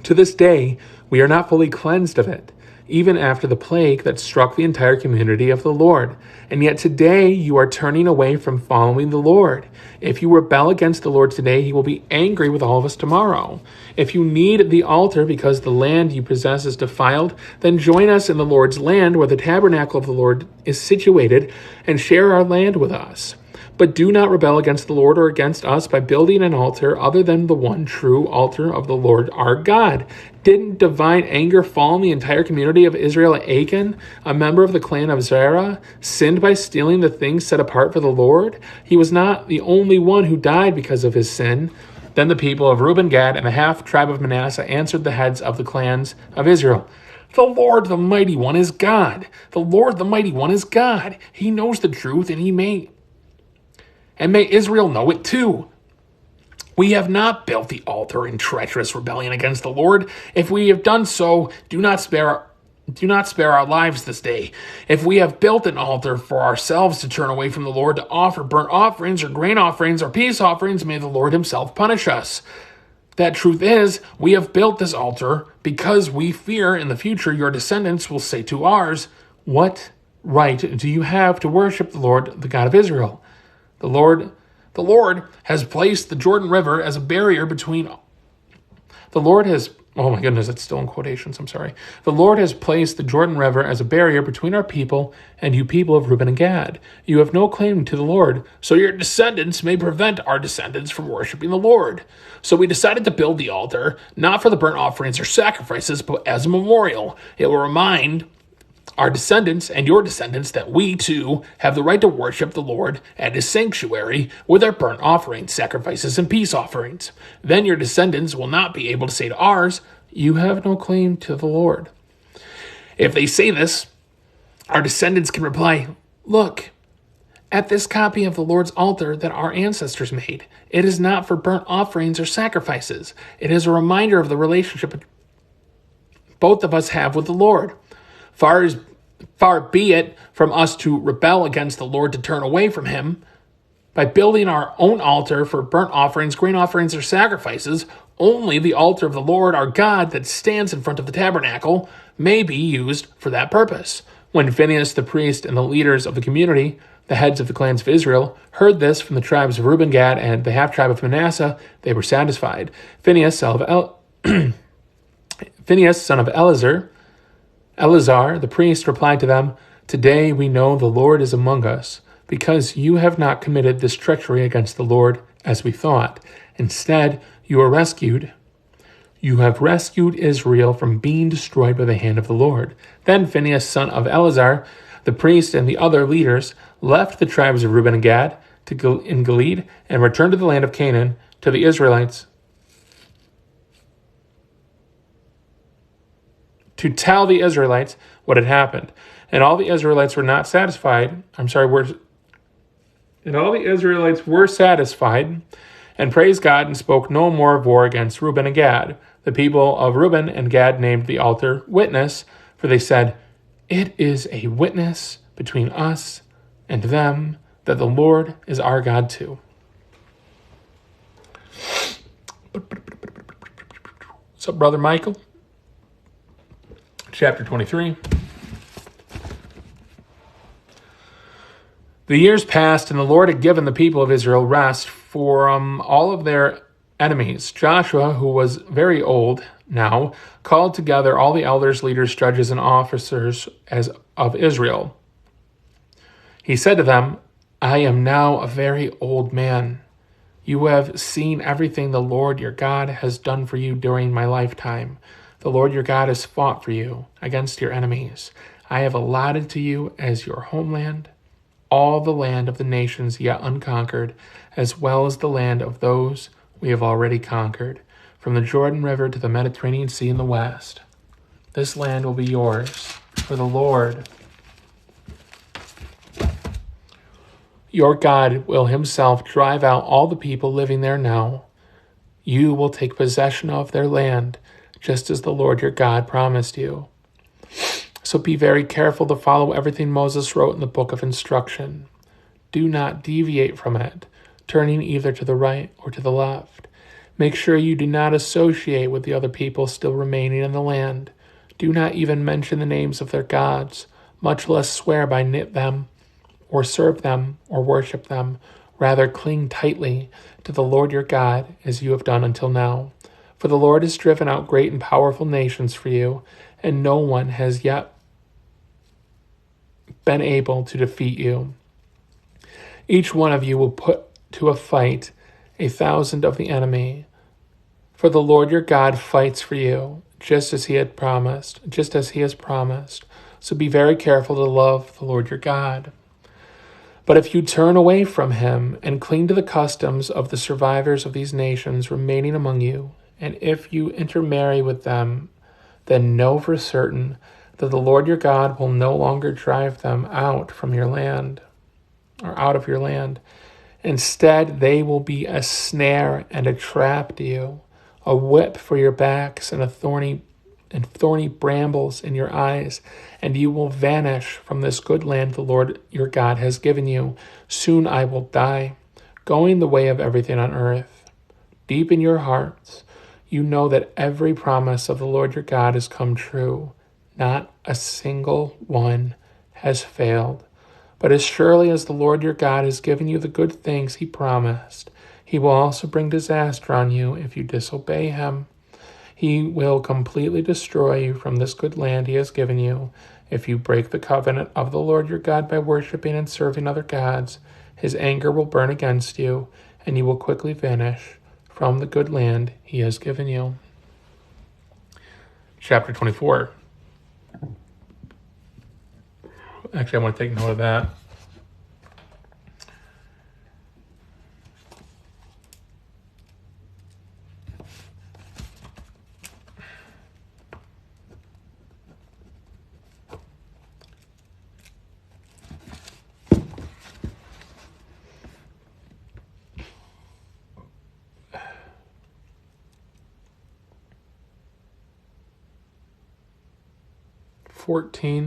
To this day, we are not fully cleansed of it, even after the plague that struck the entire community of the Lord. And yet today you are turning away from following the Lord. If you rebel against the Lord today, he will be angry with all of us tomorrow. If you need the altar because the land you possess is defiled, then join us in the Lord's land where the tabernacle of the Lord is situated and share our land with us. But do not rebel against the Lord or against us by building an altar other than the one true altar of the Lord our God. Didn't divine anger fall on the entire community of Israel at Achan, a member of the clan of Zerah, sinned by stealing the things set apart for the Lord? He was not the only one who died because of his sin. Then the people of Reuben, Gad, and the half-tribe of Manasseh answered the heads of the clans of Israel, "The Lord, the Mighty One, is God. The Lord, the Mighty One, is God. He knows the truth, and may Israel know it too. We have not built the altar in treacherous rebellion against the Lord. If we have done so, do not spare our lives this day. If we have built an altar for ourselves to turn away from the Lord to offer burnt offerings or grain offerings or peace offerings, may the Lord himself punish us." That truth is, we have built this altar because we fear in the future your descendants will say to ours, 'What right do you have to worship the Lord, the God of Israel?' The Lord has placed the Jordan River as a barrier between the Lord has Oh my goodness, it's still in quotations, I'm sorry. The Lord has placed the Jordan River as a barrier between our people and you people of Reuben and Gad. You have no claim to the Lord, so your descendants may prevent our descendants from worshiping the Lord. So we decided to build the altar, not for the burnt offerings or sacrifices, but as a memorial. It will remind our descendants and your descendants that we, too, have the right to worship the Lord at his sanctuary with our burnt offerings, sacrifices, and peace offerings. Then your descendants will not be able to say to ours, 'You have no claim to the Lord.' If they say this, our descendants can reply, 'Look at this copy of the Lord's altar that our ancestors made. It is not for burnt offerings or sacrifices. It is a reminder of the relationship both of us have with the Lord. Far be it from us to rebel against the Lord to turn away from him. By building our own altar for burnt offerings, grain offerings, or sacrifices, only the altar of the Lord our God that stands in front of the tabernacle may be used for that purpose." When Phinehas the priest and the leaders of the community, the heads of the clans of Israel, heard this from the tribes of Reuben, Gad, and the half-tribe of Manasseh, they were satisfied. Phinehas, son of Eleazar, the priest, replied to them, "Today we know the Lord is among us, because you have not committed this treachery against the Lord as we thought. Instead, you have rescued Israel from being destroyed by the hand of the Lord." Then Phinehas, son of Eleazar, the priest, and the other leaders left the tribes of Reuben and Gad in Gilead and returned to the land of Canaan to the Israelites to tell the Israelites what had happened. And all the Israelites were not satisfied. And all the Israelites were satisfied and praised God and spoke no more of war against Reuben and Gad. The people of Reuben and Gad named the altar Witness, for they said, "It is a witness between us and them that the Lord is our God too." What's up, Brother Michael? Chapter 23. The years passed, and the Lord had given the people of Israel rest from all of their enemies. Joshua, who was very old now, called together all the elders, leaders, judges, and officers of Israel. He said to them, "I am now a very old man. You have seen everything the Lord your God has done for you during my lifetime. The Lord your God has fought for you against your enemies. I have allotted to you as your homeland all the land of the nations yet unconquered, as well as the land of those we have already conquered, from the Jordan River to the Mediterranean Sea in the west. This land will be yours, for the Lord your God will himself drive out all the people living there now. You will take possession of their land, just as the Lord your God promised you. So be very careful to follow everything Moses wrote in the book of instruction. Do not deviate from it, turning either to the right or to the left. Make sure you do not associate with the other people still remaining in the land. Do not even mention the names of their gods, much less swear by them or serve them or worship them. Rather, cling tightly to the Lord your God as you have done until now. For the Lord has driven out great and powerful nations for you, and no one has yet been able to defeat you. Each one of you will put to a fight 1,000 of the enemy. For the Lord your God fights for you, just as he has promised. So be very careful to love the Lord your God. But if you turn away from him and cling to the customs of the survivors of these nations remaining among you, and if you intermarry with them, then know for certain that the Lord your God will no longer drive them out from your land, or out of your land. Instead, they will be a snare and a trap to you, a whip for your backs and thorny brambles in your eyes, and you will vanish from this good land the Lord your God has given you. Soon I will die, going the way of everything on earth. Deep in your hearts, You know that every promise of the Lord your God has come true. Not a single one has failed. But as surely as the Lord your God has given you the good things he promised, he will also bring disaster on you if you disobey him. He will completely destroy you from this good land he has given you. If you break the covenant of the Lord your God by worshiping and serving other gods, his anger will burn against you, and you will quickly vanish from the good land he has given you. Chapter 24. Actually, I want to take note of that.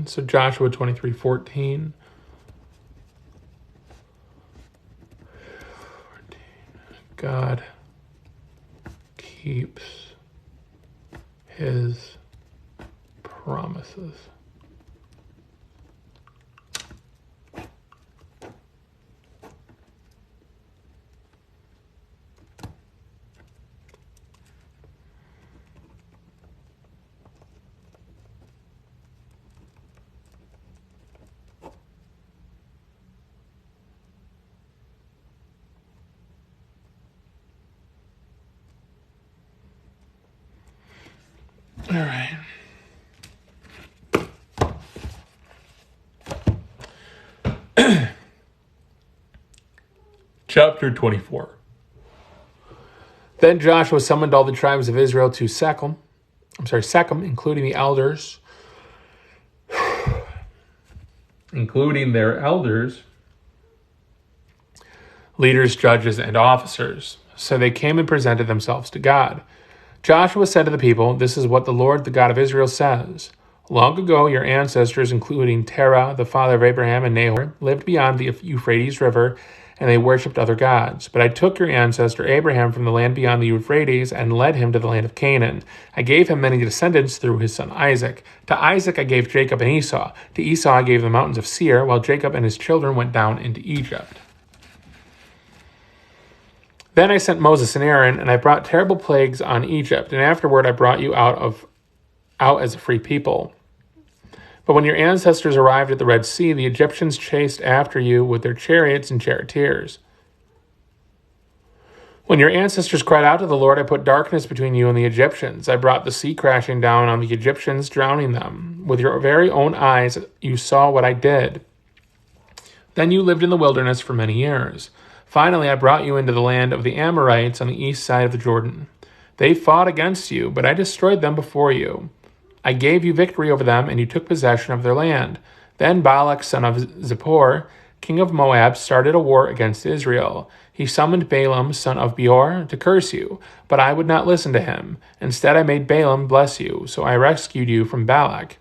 So Joshua 23:14. God keeps his promises. All right. Chapter 24. Then Joshua summoned all the tribes of Israel to Shechem, including the elders, including their elders, leaders, judges, and officers. So they came and presented themselves to God. Joshua said to the people, "This is what the Lord, the God of Israel, says. Long ago, your ancestors, including Terah, the father of Abraham and Nahor, lived beyond the Euphrates River, and they worshipped other gods. But I took your ancestor Abraham from the land beyond the Euphrates and led him to the land of Canaan. I gave him many descendants through his son Isaac. To Isaac I gave Jacob and Esau. To Esau I gave the mountains of Seir, while Jacob and his children went down into Egypt. Then I sent Moses and Aaron, and I brought terrible plagues on Egypt, and afterward I brought you out as a free people. But when your ancestors arrived at the Red Sea, the Egyptians chased after you with their chariots and charioteers. When your ancestors cried out to the Lord, I put darkness between you and the Egyptians. I brought the sea crashing down on the Egyptians, drowning them. With your very own eyes you saw what I did. Then you lived in the wilderness for many years. Finally, I brought you into the land of the Amorites on the east side of the Jordan. They fought against you, but I destroyed them before you. I gave you victory over them, and you took possession of their land. Then Balak, son of Zippor, king of Moab, started a war against Israel. He summoned Balaam, son of Beor, to curse you, but I would not listen to him. Instead, I made Balaam bless you, so I rescued you from Balak.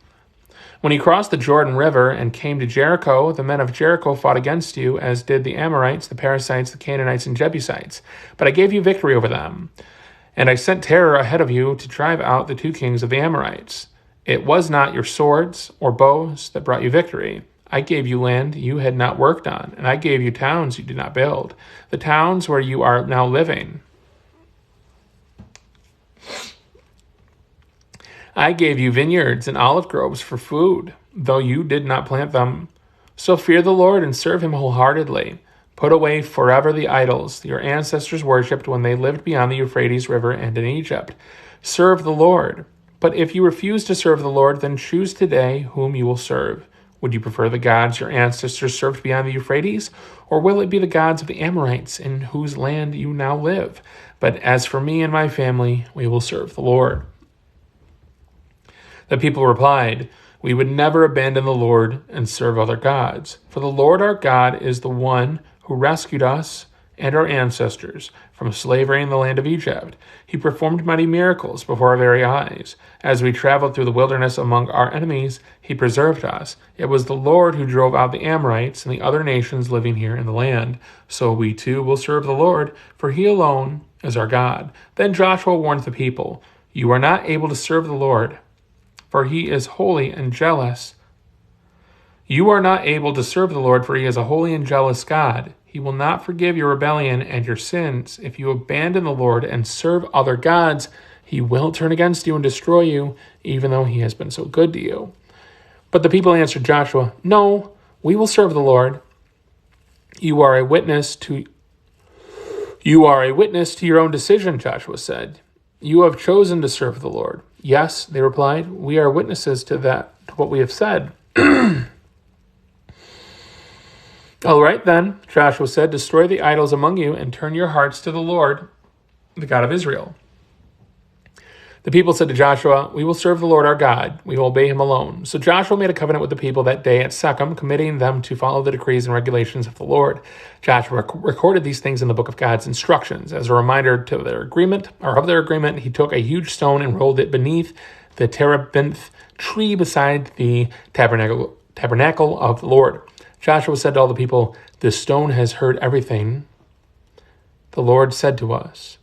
When you crossed the Jordan River and came to Jericho, the men of Jericho fought against you, as did the Amorites, the Perizzites, the Canaanites, and Jebusites. But I gave you victory over them. And I sent terror ahead of you to drive out the 2 kings of the Amorites. It was not your swords or bows that brought you victory. I gave you land you had not worked on, and I gave you towns you did not build, the towns where you are now living. I gave you vineyards and olive groves for food, though you did not plant them. So fear the Lord and serve him wholeheartedly. Put away forever the idols your ancestors worshipped when they lived beyond the Euphrates River and in Egypt. Serve the Lord. But if you refuse to serve the Lord, then choose today whom you will serve. Would you prefer the gods your ancestors served beyond the Euphrates, or will it be the gods of the Amorites in whose land you now live? But as for me and my family, we will serve the Lord." The people replied, "We would never abandon the Lord and serve other gods. For the Lord our God is the one who rescued us and our ancestors from slavery in the land of Egypt. He performed mighty miracles before our very eyes. As we traveled through the wilderness among our enemies, he preserved us. It was the Lord who drove out the Amorites and the other nations living here in the land. So we too will serve the Lord, for he alone is our God. Then Joshua warned the people, "You are not able to serve the Lord, for he is holy and jealous. You are not able to serve the Lord, for he is a holy and jealous God. He will not forgive your rebellion and your sins. If you abandon the Lord and serve other gods, he will turn against you and destroy you, even though he has been so good to you." But the people answered Joshua, "No, we will serve the Lord. You are a witness to your own decision," Joshua said. "You have chosen to serve the Lord." "Yes," they replied, "we are witnesses to what we have said." "All right, then," Joshua said, "destroy the idols among you and turn your hearts to the Lord, the God of Israel." The people said to Joshua, "We will serve the Lord our God. We will obey him alone." So Joshua made a covenant with the people that day at Shechem, committing them to follow the decrees and regulations of the Lord. Joshua recorded these things in the book of God's instructions. As a reminder of their agreement, he took a huge stone and rolled it beneath the terebinth tree beside the tabernacle of the Lord. Joshua said to all the people, "This stone has heard everything the Lord said to us.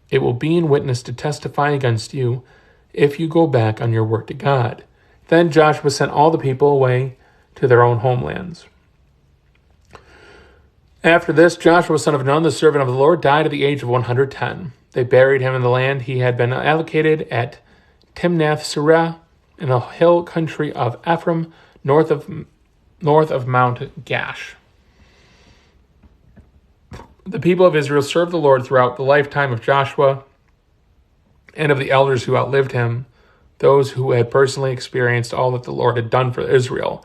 It will be in witness to testify against you if you go back on your word to God." Then Joshua sent all the people away to their own homelands. After this, Joshua, son of Nun, the servant of the Lord, died at the age of 110. They buried him in the land he had been allocated at Timnath-Serah in the hill country of Ephraim, north of Mount Gash. The people of Israel served the Lord throughout the lifetime of Joshua and of the elders who outlived him, those who had personally experienced all that the Lord had done for Israel.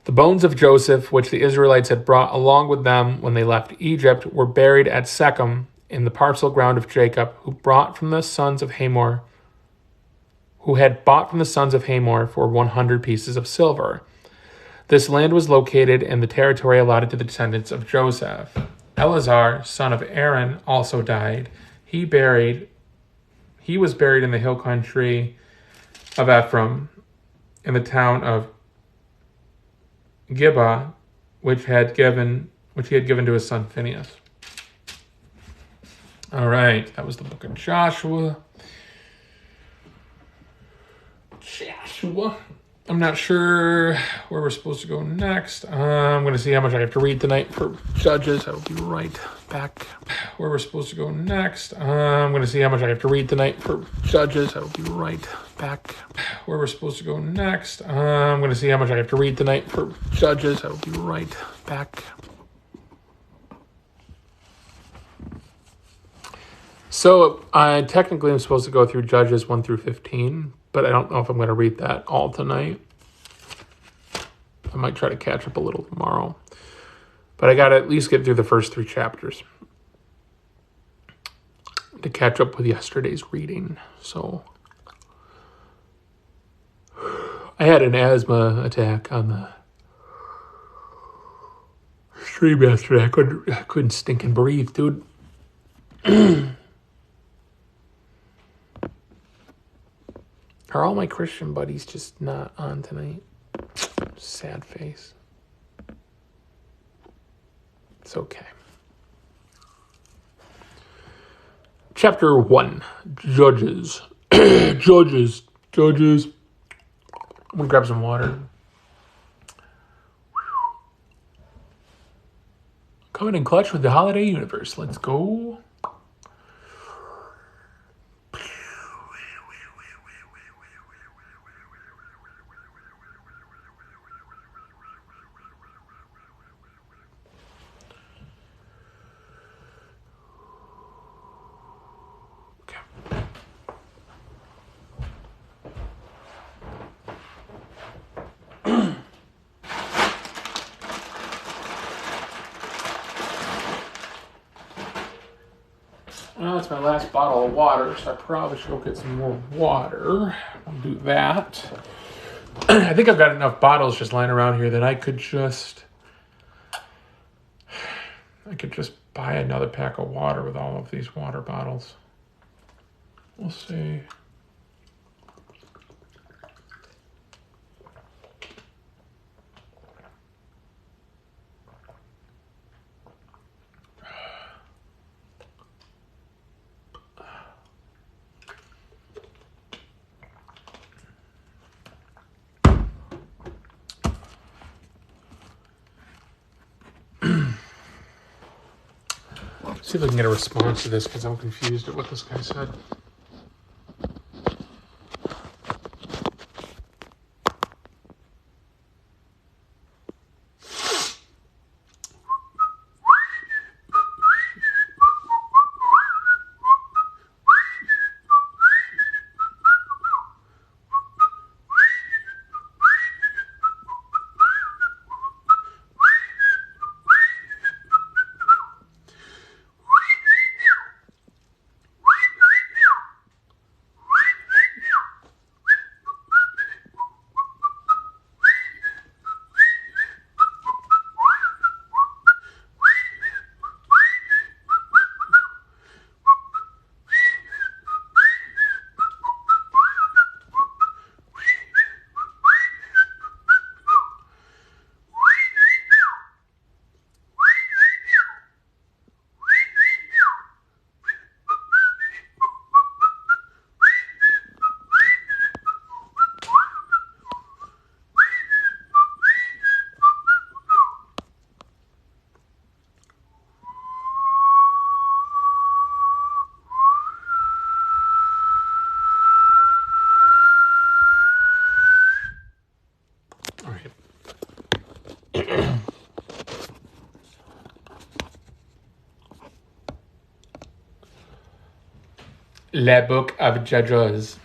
The bones of Joseph, which the Israelites had brought along with them when they left Egypt, were buried at Shechem in the parcel ground of Jacob, who had bought from the sons of Hamor for 100 pieces of silver. This land was located in the territory allotted to the descendants of Joseph. Eleazar, son of Aaron, also died. He was buried in the hill country of Ephraim, in the town of Gibeah, which he had given to his son Phinehas. All right, that was the book of Joshua. I'm not sure where we're supposed to go next. I'm going to see how much I have to read tonight for Judges. I will be right back. Where we're supposed to go next. I'm going to see how much I have to read tonight for Judges. I will be right back. Where we're supposed to go next. I'm going to see how much I have to read tonight for Judges. I will be right back. So I technically am supposed to go through Judges 1 through 15, but I don't know if I'm going to read that all tonight. I might try to catch up a little tomorrow. But I got to at least get through the first 3 chapters to catch up with yesterday's reading. So I had an asthma attack on the stream yesterday. I couldn't stinking breathe, dude. Are all my Christian buddies just not on tonight? Sad face. It's okay. Chapter 1. Judges. Judges. I'm gonna grab some water. Coming in clutch with the holiday universe. Let's go. Well, that's my last bottle of water, so I probably should go get some more water. I'll do that. I think I've got enough bottles just lying around here that I could just buy another pack of water with all of these water bottles. We'll see. See if I can get a response to this because I'm confused at what this guy said. All right. Le Book of Judges.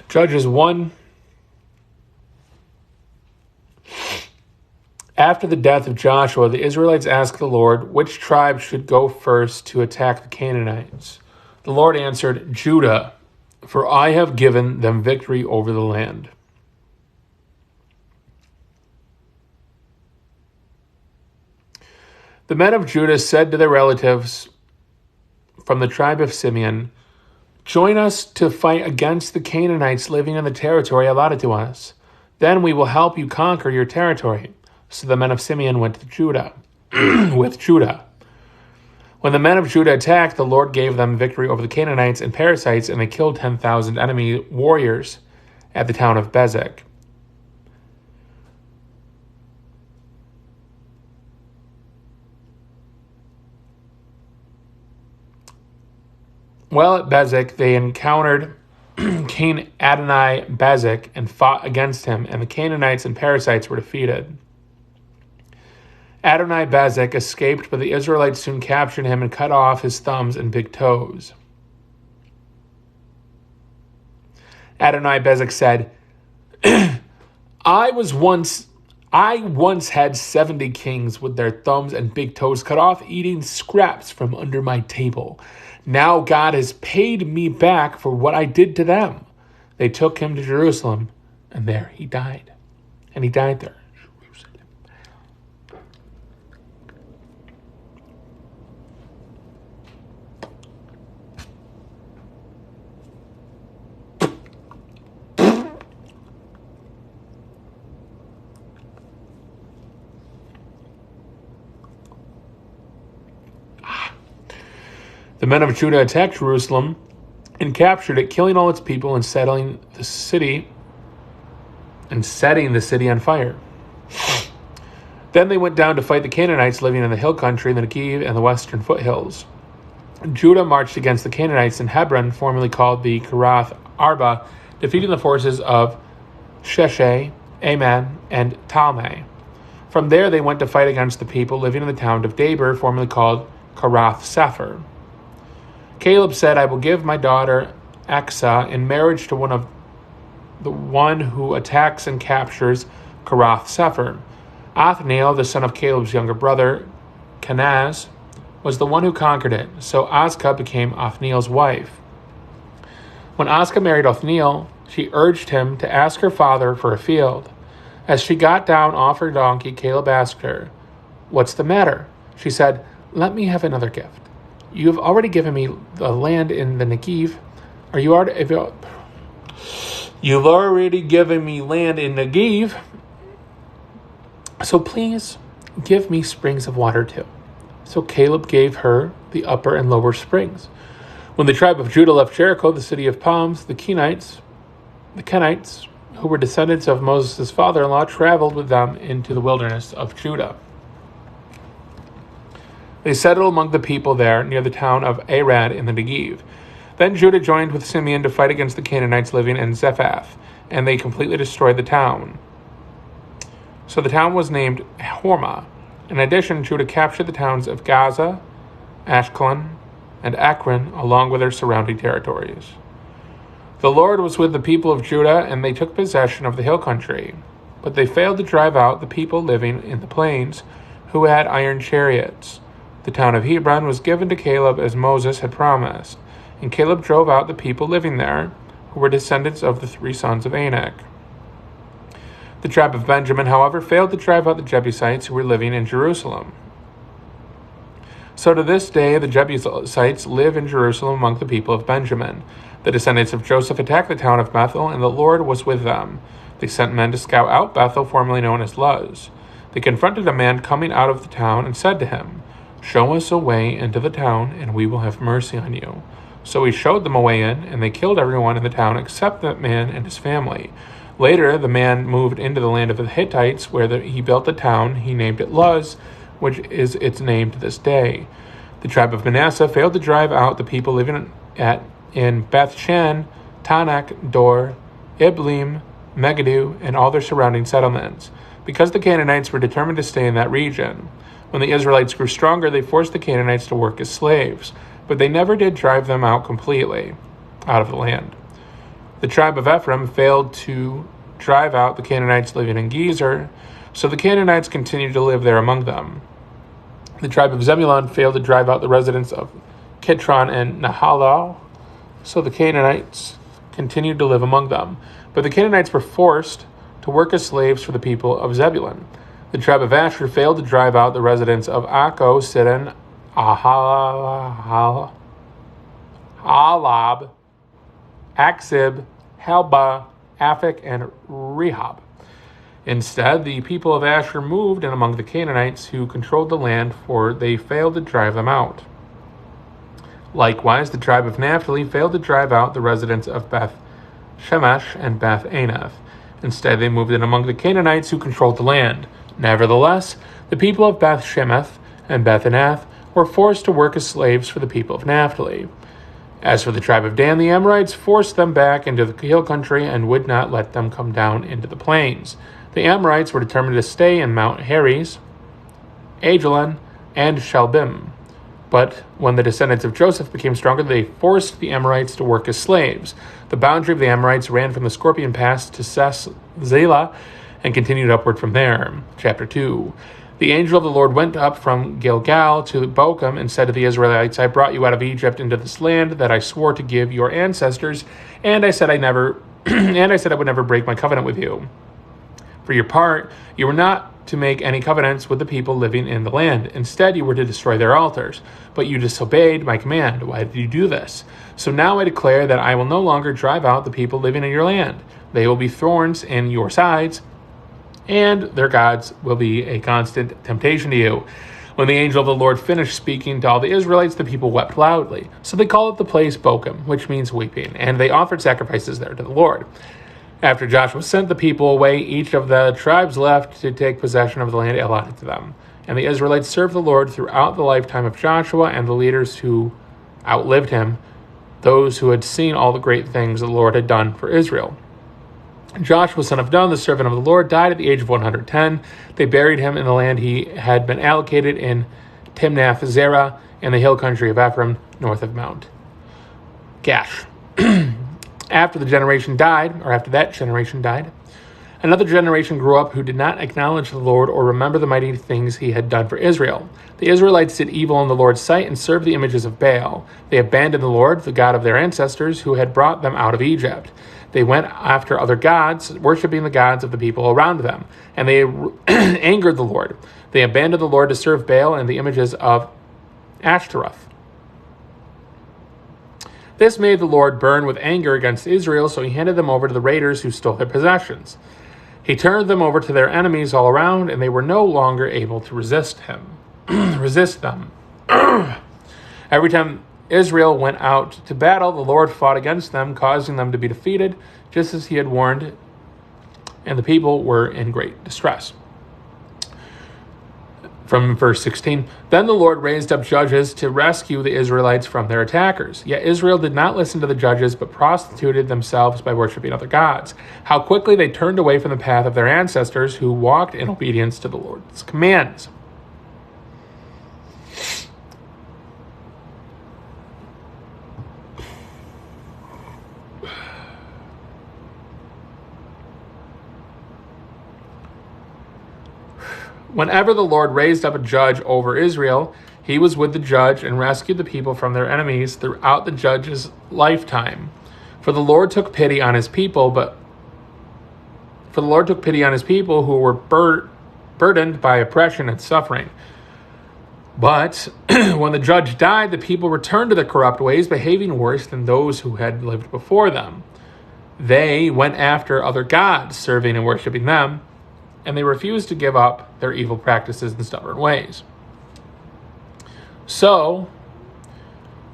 Judges 1. After the death of Joshua, the Israelites asked the Lord, which tribe should go first to attack the Canaanites? The Lord answered, Judah, for I have given them victory over the land. The men of Judah said to their relatives from the tribe of Simeon, join us to fight against the Canaanites living in the territory allotted to us. Then we will help you conquer your territory. So the men of Simeon went to Judah, with Judah. When the men of Judah attacked, the Lord gave them victory over the Canaanites and Perizzites, and they killed 10,000 enemy warriors at the town of Bezek. Well, at Bezek, they encountered King Adonai Bezek and fought against him, and the Canaanites and Perizzites were defeated. Adonai Bezek escaped, but the Israelites soon captured him and cut off his thumbs and big toes. Adonai Bezek said, I once had 70 kings with their thumbs and big toes cut off, eating scraps from under my table. Now God has paid me back for what I did to them. They took him to Jerusalem, and there he died. And he died there. The men of Judah attacked Jerusalem and captured it, killing all its people and setting the city on fire. Then they went down to fight the Canaanites living in the hill country, the Negev, and the western foothills. Judah marched against the Canaanites in Hebron, formerly called the Kiriath Arba, defeating the forces of Sheshai, Aman, and Talmai. From there they went to fight against the people living in the town of Debir, formerly called Kiriath Sepher. Caleb said, I will give my daughter Aksa in marriage to one who attacks and captures Karath Sepher. Othniel, the son of Caleb's younger brother, Kenaz, was the one who conquered it, so Azkah became Othniel's wife. When Azkah married Othniel, she urged him to ask her father for a field. As she got down off her donkey, Caleb asked her, "What's the matter?" She said, "Let me have another gift. You have already given me the land in the Negev. You've already given me land in Negev, so please give me springs of water too." So Caleb gave her the upper and lower springs. When the tribe of Judah left Jericho, the city of palms, the Kenites, who were descendants of Moses' father-in-law, traveled with them into the wilderness of Judah. They settled among the people there near the town of Arad in the Negev. Then Judah joined with Simeon to fight against the Canaanites living in Zephath, and they completely destroyed the town. So the town was named Hormah. In addition, Judah captured the towns of Gaza, Ashkelon, and Ekron, along with their surrounding territories. The Lord was with the people of Judah, and they took possession of the hill country. But they failed to drive out the people living in the plains, who had iron chariots. The town of Hebron was given to Caleb as Moses had promised, and Caleb drove out the people living there, who were descendants of the 3 sons of Anak. The tribe of Benjamin, however, failed to drive out the Jebusites who were living in Jerusalem. So to this day, the Jebusites live in Jerusalem among the people of Benjamin. The descendants of Joseph attacked the town of Bethel, and the Lord was with them. They sent men to scout out Bethel, formerly known as Luz. They confronted a man coming out of the town and said to him, "Show us a way into the town, and we will have mercy on you." So he showed them a way in, and they killed everyone in the town except that man and his family. Later, the man moved into the land of the Hittites, where he built a town. He named it Luz, which is its name to this day. The tribe of Manasseh failed to drive out the people living in Beth-shan, Tanakh, Dor, Iblim, Megiddo, and all their surrounding settlements, because the Canaanites were determined to stay in that region. When the Israelites grew stronger, they forced the Canaanites to work as slaves, but they never did drive them out completely out of the land. The tribe of Ephraim failed to drive out the Canaanites living in Gezer, so the Canaanites continued to live there among them. The tribe of Zebulun failed to drive out the residents of Kitron and Nahalal, so the Canaanites continued to live among them. But the Canaanites were forced to work as slaves for the people of Zebulun. The tribe of Asher failed to drive out the residents of Akko, Sidon, Alab, Aksib, Helba, Aphek, and Rehob. Instead, the people of Asher moved in among the Canaanites who controlled the land, for they failed to drive them out. Likewise, the tribe of Naphtali failed to drive out the residents of Beth Shemesh and Beth Anath. Instead, they moved in among the Canaanites who controlled the land. Nevertheless, the people of Beth Shemesh and Beth Anath were forced to work as slaves for the people of Naphtali. As for the tribe of Dan, the Amorites forced them back into the hill country and would not let them come down into the plains. The Amorites were determined to stay in Mount Heres, Ajalon, and Shalbim. But when the descendants of Joseph became stronger, they forced the Amorites to work as slaves. The boundary of the Amorites ran from the Scorpion Pass to Zelah and continued upward from there. Chapter 2. The angel of the Lord went up from Gilgal to Bochum and said to the Israelites, "I brought you out of Egypt into this land that I swore to give your ancestors, and I said I would never break my covenant with you. For your part, you were not to make any covenants with the people living in the land. Instead, you were to destroy their altars. But you disobeyed my command. Why did you do this? So now I declare that I will no longer drive out the people living in your land. They will be thorns in your sides, and their gods will be a constant temptation to you." When the angel of the Lord finished speaking to all the Israelites, the people wept loudly. So they called the place Bochum, which means weeping, and they offered sacrifices there to the Lord. After Joshua sent the people away, each of the tribes left to take possession of the land allotted to them. And the Israelites served the Lord throughout the lifetime of Joshua and the leaders who outlived him, those who had seen all the great things the Lord had done for Israel. Joshua, son of Nun, the servant of the Lord, died at the age of 110. They buried him in the land he had been allocated in Timnath-Zerah in the hill country of Ephraim, north of Mount Gash. After that generation died, Another generation grew up who did not acknowledge the Lord or remember the mighty things he had done for Israel. The Israelites did evil in the Lord's sight and served the images of Baal. They abandoned the Lord, the God of their ancestors, who had brought them out of Egypt. They went after other gods, worshiping the gods of the people around them, and they angered the Lord. They abandoned the Lord to serve Baal and the images of Ashtaroth. This made the Lord burn with anger against Israel, so he handed them over to the raiders who stole their possessions. He turned them over to their enemies all around, and they were no longer able to resist them. Every time Israel went out to battle, the Lord fought against them, causing them to be defeated, just as he had warned, and the people were in great distress. From verse 16, then the Lord raised up judges to rescue the Israelites from their attackers. Yet Israel did not listen to the judges, but prostituted themselves by worshiping other gods. How quickly they turned away from the path of their ancestors who walked in obedience to the Lord's commands. Whenever the Lord raised up a judge over Israel, he was with the judge and rescued the people from their enemies throughout the judge's lifetime. For the Lord took pity on his people who were burdened by oppression and suffering. But when the judge died, the people returned to their corrupt ways, behaving worse than those who had lived before them. They went after other gods, serving and worshiping them, and they refused to give up their evil practices and stubborn ways. So,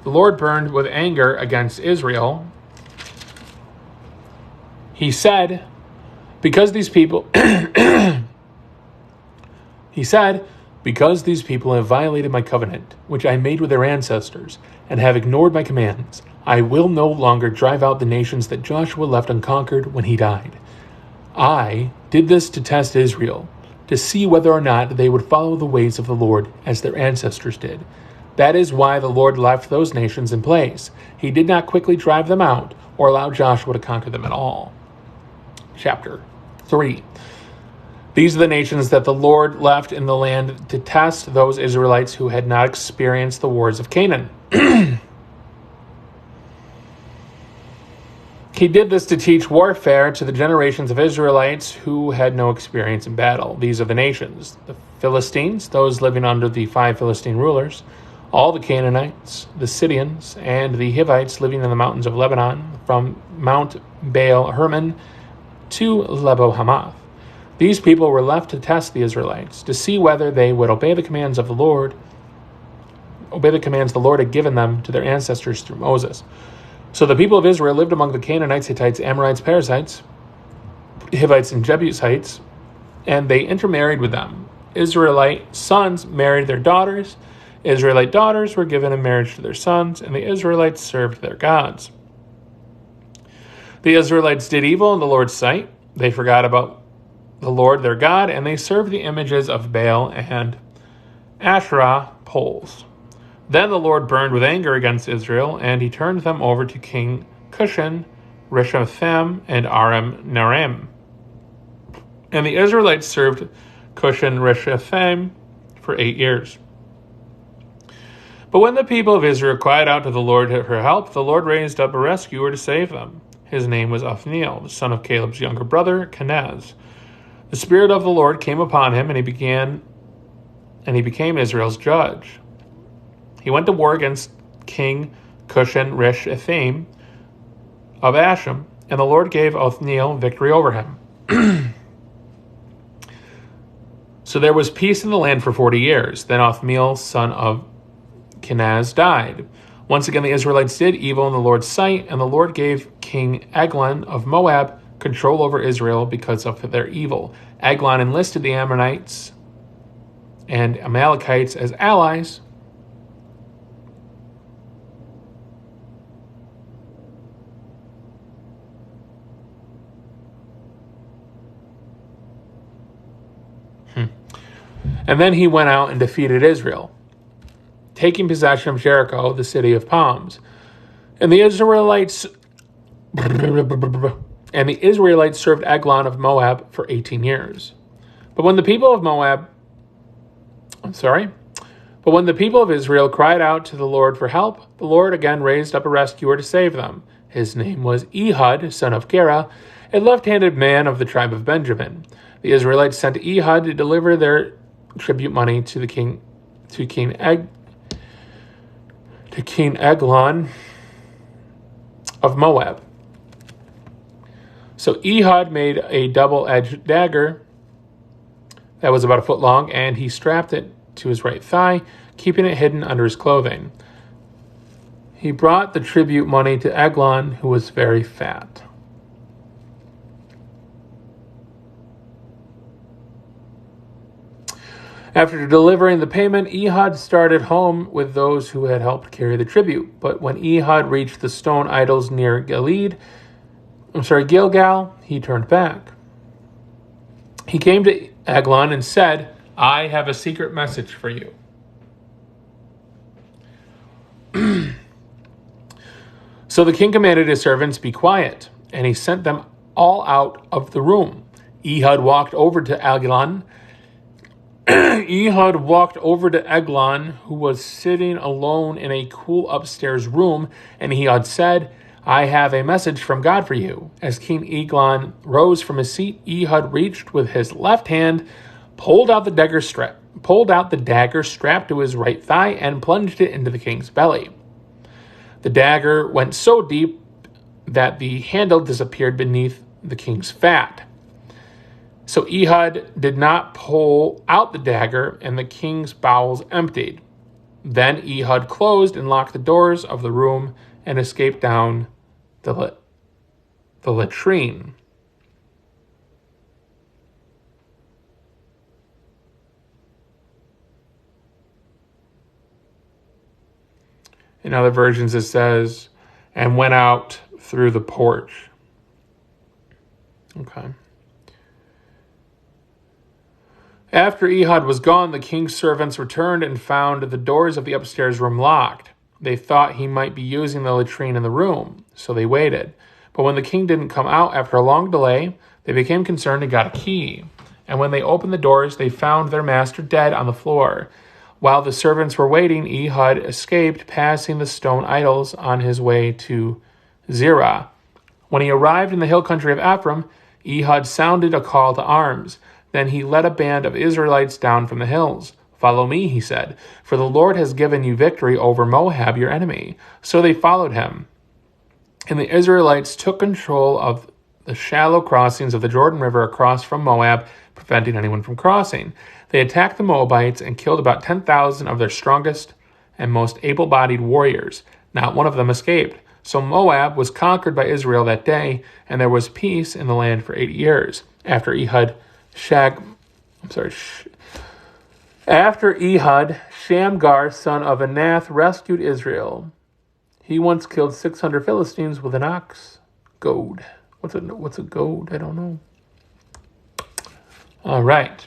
the Lord burned with anger against Israel. He said, because these people have violated my covenant, which I made with their ancestors, and have ignored my commands, I will no longer drive out the nations that Joshua left unconquered when he died. I did this to test Israel, to see whether or not they would follow the ways of the Lord as their ancestors did. That is why the Lord left those nations in place. He did not quickly drive them out or allow Joshua to conquer them at all. Chapter 3. These are the nations that the Lord left in the land to test those Israelites who had not experienced the wars of Canaan. He did this to teach warfare to the generations of Israelites who had no experience in battle. These are the nations: the Philistines, those living under the 5 Philistine rulers, all the Canaanites, the Sidonians, and the Hivites living in the mountains of Lebanon, from Mount Baal Hermon to Lebo Hamath. These people were left to test the Israelites, to see whether they would obey the commands the Lord had given them to their ancestors through Moses. So the people of Israel lived among the Canaanites, Hittites, Amorites, Perizzites, Hivites, and Jebusites, and they intermarried with them. Israelite sons married their daughters. Israelite daughters were given in marriage to their sons, and the Israelites served their gods. The Israelites did evil in the Lord's sight. They forgot about the Lord their God, and they served the images of Baal and Asherah poles. Then the Lord burned with anger against Israel, and he turned them over to King Cushan, Rishathaim, and Aram Naharaim. And the Israelites served Cushan Rishathaim for 8 years. But when the people of Israel cried out to the Lord for help, the Lord raised up a rescuer to save them. His name was Othniel, the son of Caleb's younger brother, Kenaz. The Spirit of the Lord came upon him, and he became Israel's judge. He went to war against King Cushan Rishathaim of Asham, and the Lord gave Othniel victory over him. So there was peace in the land for 40 years. Then Othniel, son of Kenaz, died. Once again the Israelites did evil in the Lord's sight, and the Lord gave King Eglon of Moab control over Israel because of their evil. Eglon enlisted the Ammonites and Amalekites as allies, and then he went out and defeated Israel, taking possession of Jericho, the city of palms. And the Israelites And the Israelites served Eglon of Moab for 18 years. But when the people of Israel cried out to the Lord for help, the Lord again raised up a rescuer to save them. His name was Ehud, son of Gera, a left-handed man of the tribe of Benjamin. The Israelites sent Ehud to deliver their tribute money to King Eglon of Moab. So Ehud made a double-edged dagger that was about a foot long, and he strapped it to his right thigh, keeping it hidden under his clothing. He brought the tribute money to Eglon, who was very fat. After delivering the payment, Ehud started home with those who had helped carry the tribute. But when Ehud reached the stone idols near Gilgal, he turned back. He came to Eglon and said, "I have a secret message for you." So the king commanded his servants, "Be quiet," and he sent them all out of the room. Ehud walked over to Eglon, who was sitting alone in a cool upstairs room, and Ehud said, "I have a message from God for you." As King Eglon rose from his seat, Ehud reached with his left hand, pulled out the dagger strapped to his right thigh, and plunged it into the king's belly. The dagger went so deep that the handle disappeared beneath the king's fat. So Ehud did not pull out the dagger, and the king's bowels emptied. Then Ehud closed and locked the doors of the room and escaped down the latrine. In other versions it says, and went out through the porch. Okay. After Ehud was gone, the king's servants returned and found the doors of the upstairs room locked. They thought he might be using the latrine in the room, so they waited. But when the king didn't come out after a long delay, they became concerned and got a key. And when they opened the doors, they found their master dead on the floor. While the servants were waiting, Ehud escaped, passing the stone idols on his way to Zerah. When he arrived in the hill country of Ephraim, Ehud sounded a call to arms. Then he led a band of Israelites down from the hills. "Follow me," he said, "for the Lord has given you victory over Moab, your enemy." So they followed him. And the Israelites took control of the shallow crossings of the Jordan River across from Moab, preventing anyone from crossing. They attacked the Moabites and killed about 10,000 of their strongest and most able-bodied warriors. Not one of them escaped. So Moab was conquered by Israel that day, and there was peace in the land for 8 years. After Ehud, Shamgar, son of Anath, rescued Israel. He once killed 600 Philistines with an ox goad. What's a goad? I don't know. All right.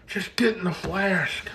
Just getting the flask.